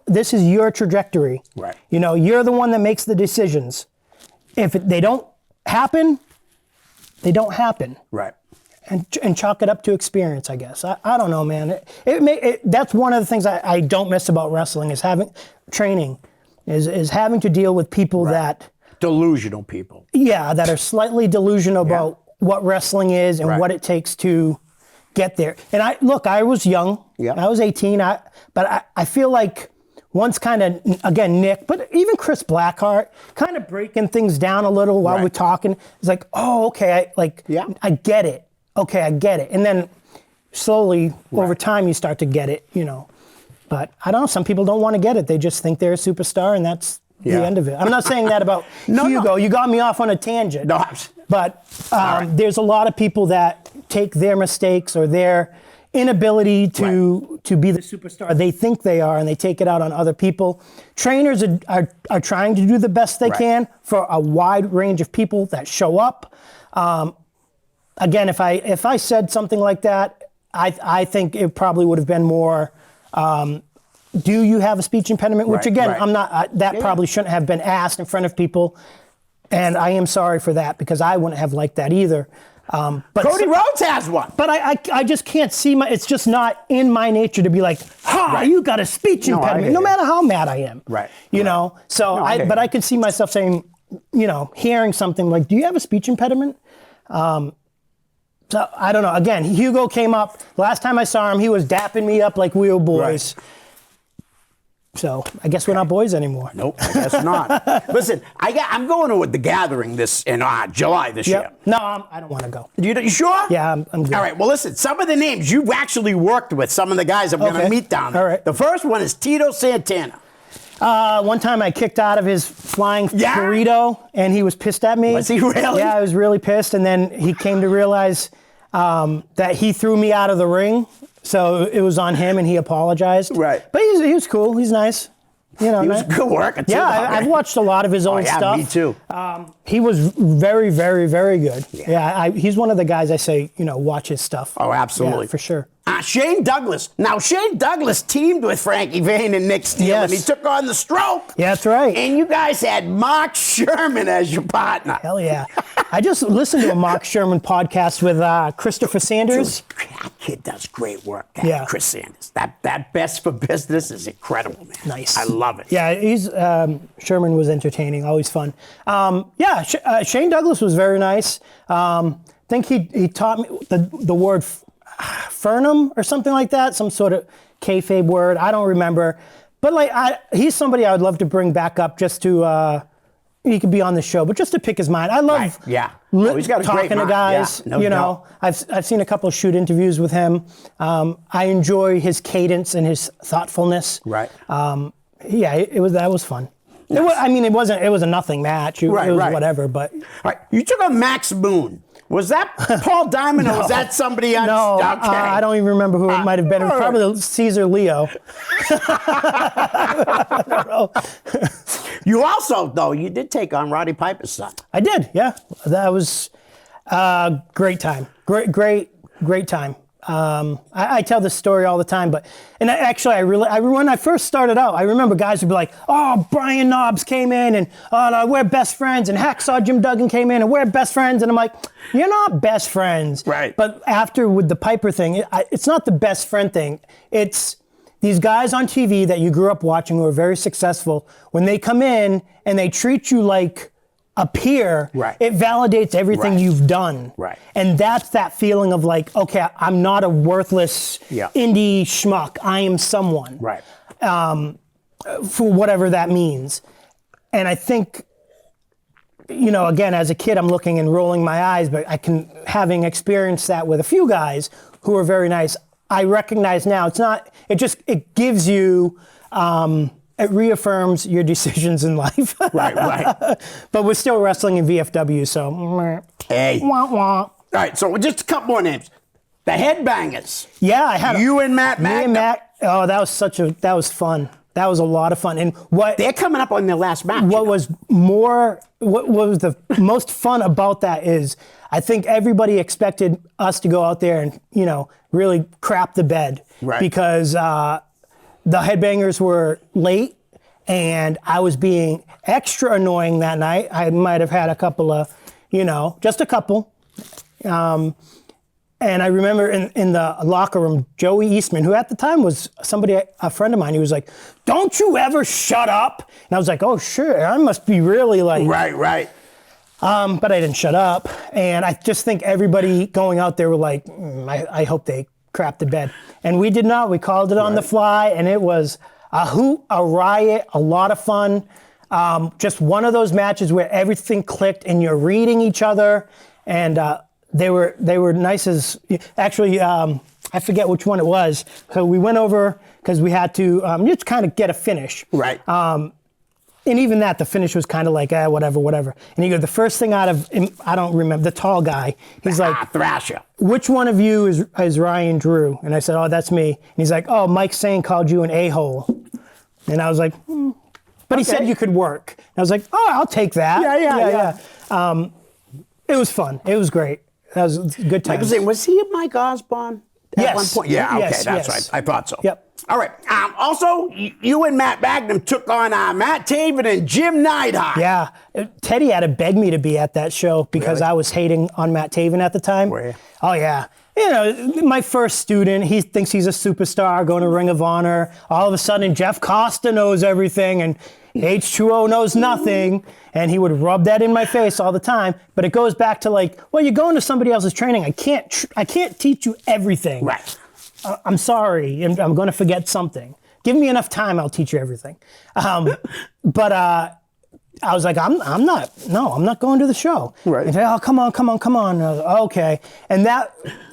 this is your trajectory. Right. You know, you're the one that makes the decisions. If they don't happen, they don't happen. Right. And chalk it up to experience, I guess. I don't know, man. That's one of the things I don't miss about wrestling is having training, is having to deal with people that delusional people. Yeah, that are slightly delusional about what wrestling is and what it takes to get there. And I was young. Yeah. I was 18. But I feel like once kind of, again, Nick, but even Chris Blackheart, kind of breaking things down a little while we're talking. It's like, oh, okay, I get it. Okay, I get it. And then slowly, over time, you start to get it, you know. But I don't know, some people don't want to get it. They just think they're a superstar, and that's the end of it. I'm not saying that about Hugo. No. You got me off on a tangent. No. But there's a lot of people that take their mistakes or their inability to be the superstar they think they are, and they take it out on other people. Trainers are trying to do the best they can for a wide range of people that show up. Again, if I said something like that, I think it probably would have been more, do you have a speech impediment? Which again, I'm not, that probably shouldn't have been asked in front of people. And I am sorry for that because I wouldn't have liked that either. But Cody Rhodes has one. But I just can't see it's just not in my nature to be like, you got a speech impediment, no matter how mad I am. Right. You know, so but I can see myself saying, you know, hearing something like, do you have a speech impediment? So I don't know. Again, Hugo came up. Last time I saw him, he was dapping me up like we were boys. Right. So I guess we're not boys anymore. Nope, I guess not. Listen, I'm going to the Gathering in July this year. No, I don't want to go. You sure? Yeah, I'm good. All right, well, listen, some of the names you've actually worked with, some of the guys I'm going to meet down there. All right. The first one is Tito Santana. One time I kicked out of his flying burrito, and he was pissed at me. Was he really? Yeah, I was really pissed, and then he came to realize that he threw me out of the ring, so it was on him, and he apologized. Right. But he was cool. He's nice. You know, he was good worker, too. Yeah, I've watched a lot of his old stuff. Me too. He was very, very, very good. Yeah, he's one of the guys I say, you know, watch his stuff. Oh, absolutely. Yeah, for sure. Shane Douglas. Now, Shane Douglas teamed with Frankie Vane and Nick Steele, and he took on the Stroke. Yeah, that's right. And you guys had Mark Sherman as your partner. Hell yeah. I just listened to a Mark Sherman podcast with Christopher Sanders. That kid does great work, Chris Sanders. That Best for Business is incredible, man. Nice. I love it. Yeah, Sherman was entertaining, always fun. Shane Douglas was very nice. I think he taught me the word Infernum or something like that, some sort of kayfabe word. I don't remember. But like, he's somebody I would love to bring back up just to, he could be on the show, but just to pick his mind. I love Right, yeah. Oh, he's got a great talking to mind, guys. yeah, no you know, I've seen a couple of shoot interviews with him. I enjoy his cadence and his thoughtfulness. Right. Yeah, that was fun. It was, I mean, it was a nothing match. It was whatever, but. All right, you took on Max Moon. Was that Paul Diamond or was that somebody else? No, Okay. I don't even remember who it might have been. It was probably Caesar Leo. You also, though, you did take on Roddy Piper's son. I did, yeah. That was a great time. Great time. I tell this story all the time, when I first started out, I remember guys would be like, "Oh, Brian Knobbs came in, and no, we're best friends," and Hacksaw Jim Duggan came in, and we're best friends, and I'm like, "You're not best friends." Right. But after with the Piper thing, it's not the best friend thing. It's these guys on TV that you grew up watching who are very successful. When they come in and they treat you like a peer, Right. it validates everything Right. you've done. Right. And that's that feeling of like, okay, I'm not a worthless Yeah. indie schmuck. I am someone. Right. For whatever that means. And I think, you know, again, as a kid, I'm looking and rolling my eyes, but having experienced that with a few guys who are very nice, I recognize now it gives you, it reaffirms your decisions in life. Right. But we're still wrestling in VFW, so. Hey. Wah, wah. All right, so just a couple more names. The Headbangers. Yeah, I had You and Matt Me Magnum. and Matt. Oh, that was fun. That was a lot of fun. And They're coming up on their last match. what was the most fun about that is I think everybody expected us to go out there and, you know, really crap the bed. Right. Because the Headbangers were late and I was being extra annoying that night. I might have had a couple of, you know, just a couple. And I remember in the locker room, Joey Eastman, who at the time was a friend of mine, he was like, "Don't you ever shut up." And I was like, "Oh, sure, I must be really like..." Right. But I didn't shut up. And I just think everybody going out there were like, I hope they crap the bed. And we did not. We called it on the fly, and it was a hoot, a riot, a lot of fun. Just one of those matches where everything clicked and you're reading each other. And they were nice as, actually, I forget which one it was. So we went over because we had to just kind of get a finish. Right. And even that, the finish was kind of like, whatever. And he goes, the first thing out of, I don't remember, the tall guy, he's like, Thrasher. "Which one of you is Ryan Drew?" And I said, "Oh, that's me." And he's like, "Oh, Mike Sane called you an a-hole." And I was like, But he said you could work. And I was like, "Oh, I'll take that." Yeah. It was fun. It was great. That was a good time. Was he Mike Osborne at Yes. one point? Yeah, okay, Yes, that's yes. right. I thought so. Yep. All right. Also, you and Matt Magnum took on Matt Taven and Jim Neidhart. Yeah. Teddy had to beg me to be at that show because Really? I was hating on Matt Taven at the time. Were you? Oh, yeah. You know, my first student, he thinks he's a superstar going to Ring of Honor. All of a sudden, Jeff Costa knows everything and H2O knows nothing. And he would rub that in my face all the time. But it goes back to like, well, you're going to somebody else's training. I can't teach you everything. Right. I'm sorry, I'm going to forget something. Give me enough time, I'll teach you everything. But I was like, I'm not going to the show. Right. And he said, "Oh, come on. I was like, okay. And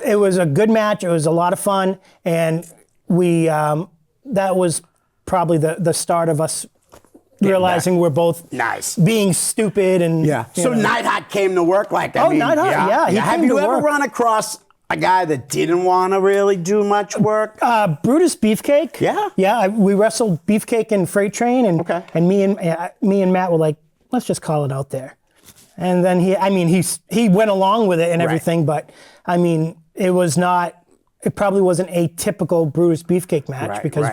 it was a good match. It was a lot of fun. And that was probably the start of us realizing we're both Nice. being stupid and So you know. Neidhart came to work like that. Oh, Neidhart, yeah, he Have came you to ever work. run across a guy that didn't want to really do much work? Brutus Beefcake. Yeah? Yeah, we wrestled Beefcake and Freight Train, and Okay. and me and Matt were like, let's just call it out there. And then he went along with it and Right. everything, but I mean, it probably wasn't a typical Brutus Beefcake match because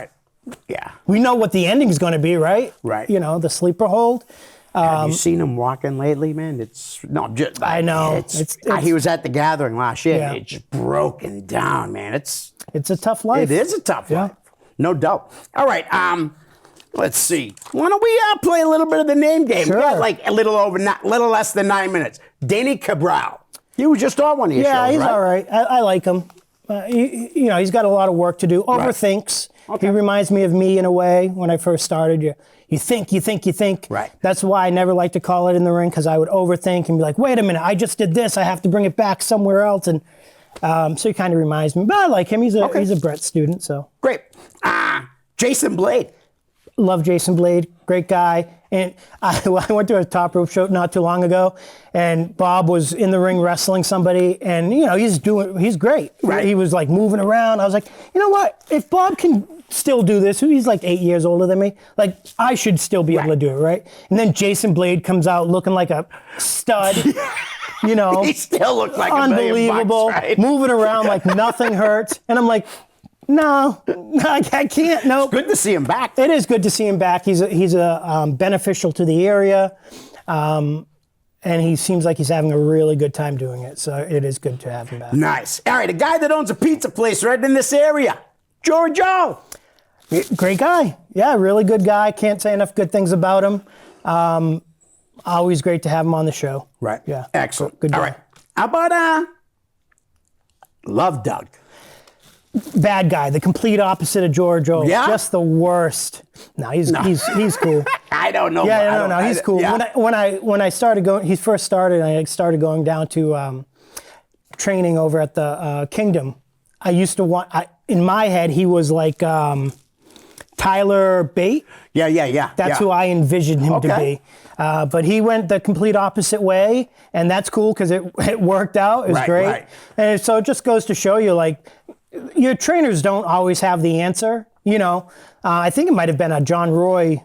Yeah. we know what the ending's going to be, right? Right. You know, the sleeper hold. Have you seen him walking lately, man? I know. It's he was at the gathering last year. Yeah. And it's just broken down, man. It's a tough life. It is a tough Yeah. life, no doubt. All right, let's see. Why don't we play a little bit of the name game? Sure. We got like a little less than 9 minutes. Danny Cabral. He was just on one of your shows, Yeah, he's right? all right. I like him. he's got a lot of work to do. Overthinks. Okay. He reminds me of me in a way when I first started. You think. Right. That's why I never like to call it in the ring, because I would overthink and be like, wait a minute, I just did this. I have to bring it back somewhere else. And so he kind of reminds me. But I like him. He's a Brett student. So Great. Jason Blade. love Jason Blade. Great guy. And I went to a top rope show not too long ago, and Bob was in the ring wrestling somebody, and he's great. Right. He was like moving around. I was like, you know what? If Bob can still do this, he's like 8 years older than me, like I should still be able to do it, right? And then Jason Blade comes out looking like a stud, He still looked like unbelievable, $1 million, right? moving around like nothing hurts. And I'm like, no, I can't. No. Good to see him back. It is good to see him back. He's beneficial to the area, and he seems like he's having a really good time doing it. So it is good to have him back. Nice. All right, a guy that owns a pizza place right in this area, Giorgio. Great guy. Yeah, really good guy. Can't say enough good things about him. Always great to have him on the show. Right. Yeah. Excellent. Good guy. All right. How about Love Doug? Bad guy, the complete opposite of Giorgio. Yeah? Just the worst. No, he's cool. I don't know. Yeah, he's cool. Yeah. When I started going, he first started. I started going down to training over at the Kingdom. I used to in my head, he was like Tyler Bate. Yeah. That's who I envisioned him to be. But he went the complete opposite way, and that's cool because it worked out. It was great. Right. And so it just goes to show you, like, your trainers don't always have the answer. I think it might have been a John Roy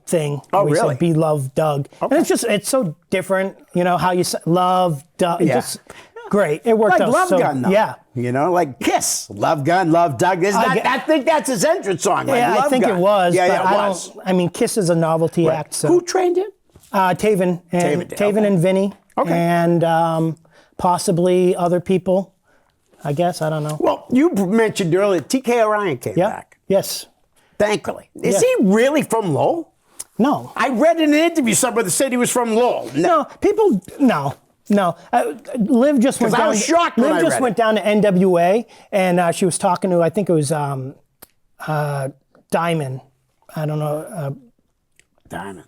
thing. Oh, where he really? said, "Be Love Doug." Okay. And it's so different, how you say Love Doug. It's Yeah. just great. It worked Like out Love so, Gun, though. yeah. Like Kiss. Love Gun, Love Doug. I think that's his entrance song. Like Yeah, Love I think Gun. it was. Yeah, but it was. I mean, Kiss is a novelty act. So. Who trained him? Taven and Vinny, Okay. and possibly other people. I guess, I don't know. Well, you mentioned earlier TK Orion came Yeah. back. Yes. Thankfully. Is Yeah. he really from Lowell? No. I read in an interview somebody that said he was from Lowell. No. People. No. Liv just went 'Cause I down. was shocked when Liv I just read went down to NWA, and she was talking to, I think it was Diamond. I don't know.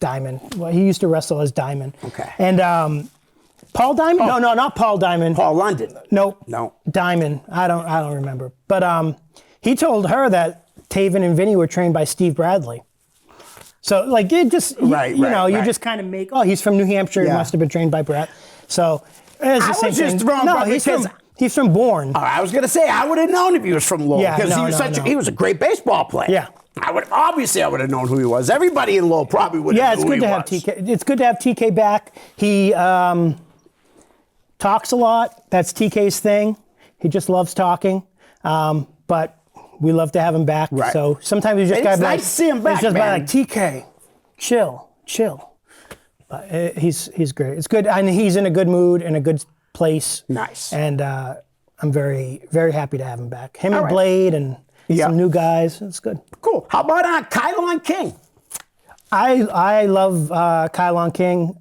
Diamond. Well, he used to wrestle as Diamond. Okay. And Paul Diamond? Oh. No, not Paul Diamond. Paul London. Nope. No. Diamond. I don't remember. But he told her that Taven and Vinny were trained by Steve Bradley. So like it just Right, you right. just kind of make, oh, he's from New Hampshire. He Yeah. must have been trained by Brad. So it's the I same was just thing. throwing No, Brad because- he's from Bourne. I was going to say, I would have known if he was from Lowell. Yeah, because no, he was no. he was a great baseball player. Yeah. I would have known who he was. Everybody in Lowell probably would have Yeah, known it's who good he to have was. TK. It's good to have TK back. He talks a lot. That's TK's thing. He just loves talking. But we love to have him back. Right. So sometimes you just It's got to nice to see him back, It's just man. like TK, chill. But he's great. It's good, and he's in a good mood and a good place. Nice. And I'm very, very happy to have him back. Him All and right. Blade and Yeah. some new guys. It's good. Cool. How about Kylon King? I love Kylon King.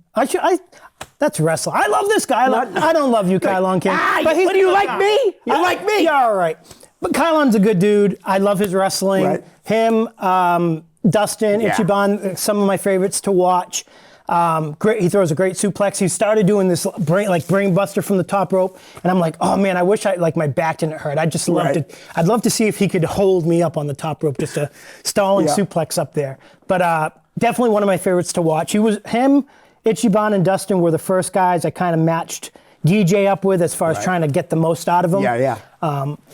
That's wrestling. I love this guy. I don't love you, Kylon King. What do you like me? You like me? Yeah, all right. But Kylon's a good dude. I love his wrestling. Right. Him, Dustin, Yeah. Ichiban, some of my favorites to watch. Great. He throws a great suplex. He started doing this brain buster from the top rope, and I'm like, oh man, I wish my back didn't hurt. I just love Right. to. I'd love to see if he could hold me up on the top rope, just a stalling Yeah. suplex up there. But definitely one of my favorites to watch. Him, Ichiban, and Dustin were the first guys I kind of matched DJ up with as far as trying to get the most out of him. Yeah.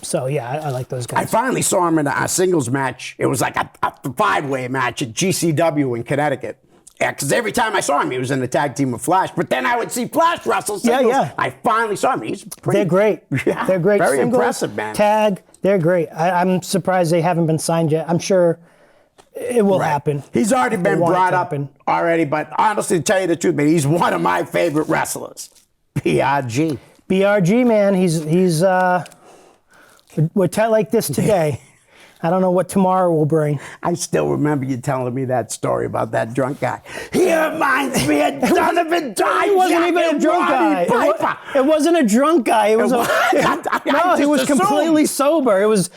So yeah, I like those I guys. finally saw him in a singles match. It was like a five-way match at GCW in Connecticut. Yeah, because every time I saw him, he was in the tag team with Flash. But then I would see Flash wrestle singles. Yeah. I finally saw him. He's pretty. They're great. Yeah, They're great. Very Singles, impressive, man. Tag, they're great. I'm surprised they haven't been signed yet. I'm sure it will happen. He's already They been want it brought to up happen. already, but honestly, to tell you the truth, man, he's one of my favorite wrestlers. PRG. BRG, man, he's we're tight like this today. I don't know what tomorrow will bring. I still remember you telling me that story about that drunk guy. He reminds me of Donovan Dijak. He wasn't even a and drunk Roddy guy. Piper. It wasn't a drunk guy. It was was? no, he was completely sober. It was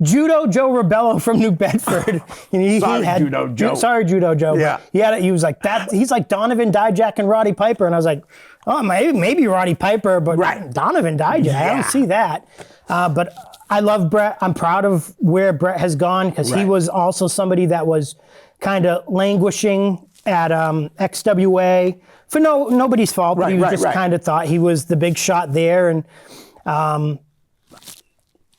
Judo Joe Rebello from New Bedford. Sorry, Judo Joe. Sorry, Judo Joe. Yeah. He was like that. He's like Donovan Dijak and Roddy Piper, and I was like, oh, maybe Roddy Piper, but Donovan Dijak. I don't see that. But I love Brett. I'm proud of where Brett has gone because he was also somebody that was kind of languishing at XWA for nobody's fault, but he was just kind of thought he was the big shot there, and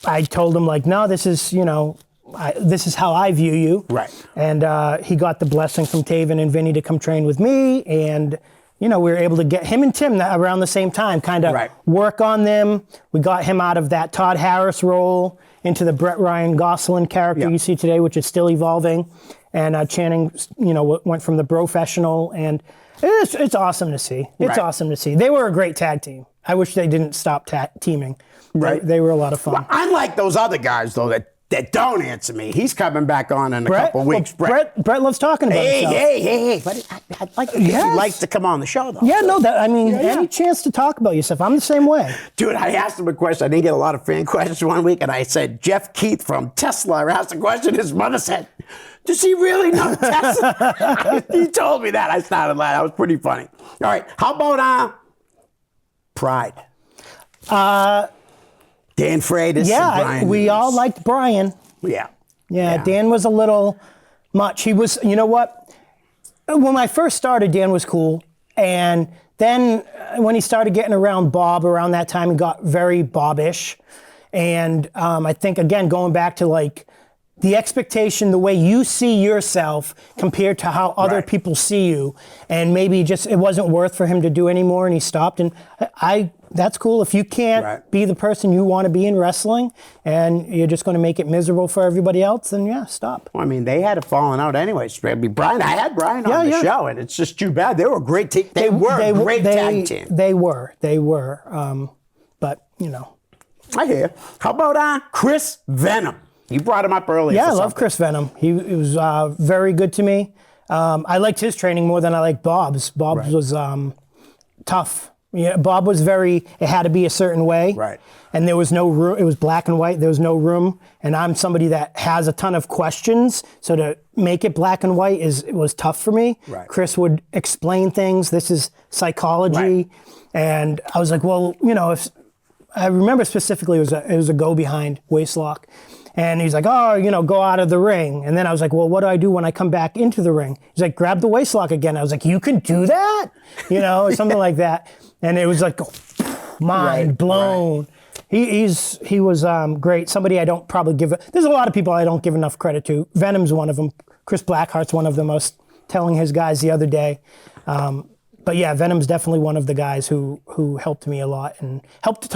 I told him like, no, this is this is how I view you. Right. And he got the blessing from Taven and Vinny to come train with me, and we were able to get him and Tim around the same time, kind of work on them. We got him out of that Todd Harris role into the Brett Ryan Gosselin character you see today, which is still evolving. And Channing, went from the professional, and it's awesome to see. It's awesome to see. They were a great tag team. I wish they didn't stop teaming. They were a lot of fun. Well, unlike those other guys, though, that don't answer me. He's coming back on in a couple of weeks. Well, Brett loves talking about himself. Hey. But I'd like to think he likes to come on the show, though. Yeah, no, any chance to talk about yourself. I'm the same way. Dude, I asked him a question. I didn't get a lot of fan questions one week, and I said, Jeff Keith from Tesla asked a question. His mother said, does he really know Tesla? He told me that. I started laughing. That was pretty funny. All right, how about Pride? Dan Freitas and Brian we all liked Brian. Yeah. Dan was a little much. He was, you know what? When I first started, Dan was cool. And then when he started getting around Bob around that time, he got very Bob-ish. And I think, again, going back to like the expectation, the way you see yourself compared to how other people see you. And maybe just it wasn't worth for him to do anymore, and he stopped. And that's cool. If you can't be the person you want to be in wrestling and you're just going to make it miserable for everybody else, then stop. Well, I mean, they had a falling out anyways. I had Brian on the show, and it's just too bad. They were a great team. They were a great tag team. They were. But, I hear. How about Chris Venom? You brought him up earlier. Yeah, I love Chris Venom. He was very good to me. I liked his training more than I liked Bob's. Bob's was tough. Yeah, Bob was it had to be a certain way. Right. And there was no room. It was black and white. There was no room. And I'm somebody that has a ton of questions. So to make it black and white was tough for me. Right. Chris would explain things. This is psychology. Right. And I was like, well, if I remember specifically it was a go behind waist lock. And he's like, oh, go out of the ring. And then I was like, well, what do I do when I come back into the ring? He's like, grab the waist lock again. I was like, you can do that? Or something like that. And it was like, mind blown. Right. He was great. Somebody I don't probably there's a lot of people I don't give enough credit to. Venom's one of them. Chris Blackheart's one of them. I was telling his guys the other day. But yeah, Venom's definitely one of the guys who helped me a lot and helped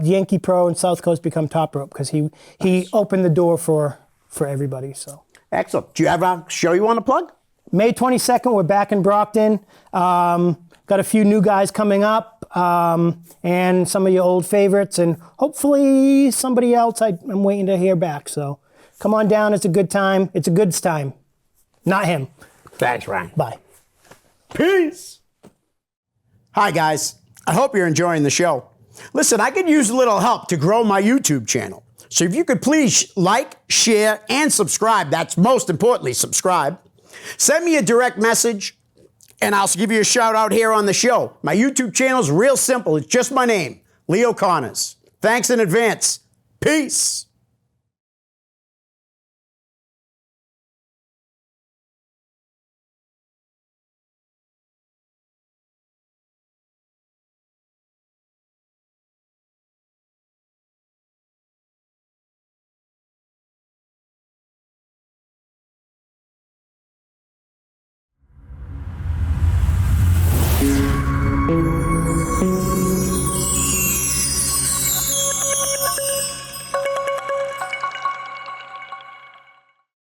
Yankee Pro and South Coast become Top Rope because he opened the door for everybody. So excellent. Do you have a show you want to plug? May 22nd, we're back in Brockton. Got a few new guys coming up, and some of your old favorites, and hopefully somebody else I'm waiting to hear back. So come on down. It's a good time. It's a good time. Not him. Thanks, Ryan. Bye. Peace. Hi, guys. I hope you're enjoying the show. Listen, I could use a little help to grow my YouTube channel. So if you could please like, share, and subscribe. That's most importantly, subscribe. Send me a direct message, and I'll give you a shout out here on the show. My YouTube channel is real simple. It's just my name, Leo Connors. Thanks in advance. Peace.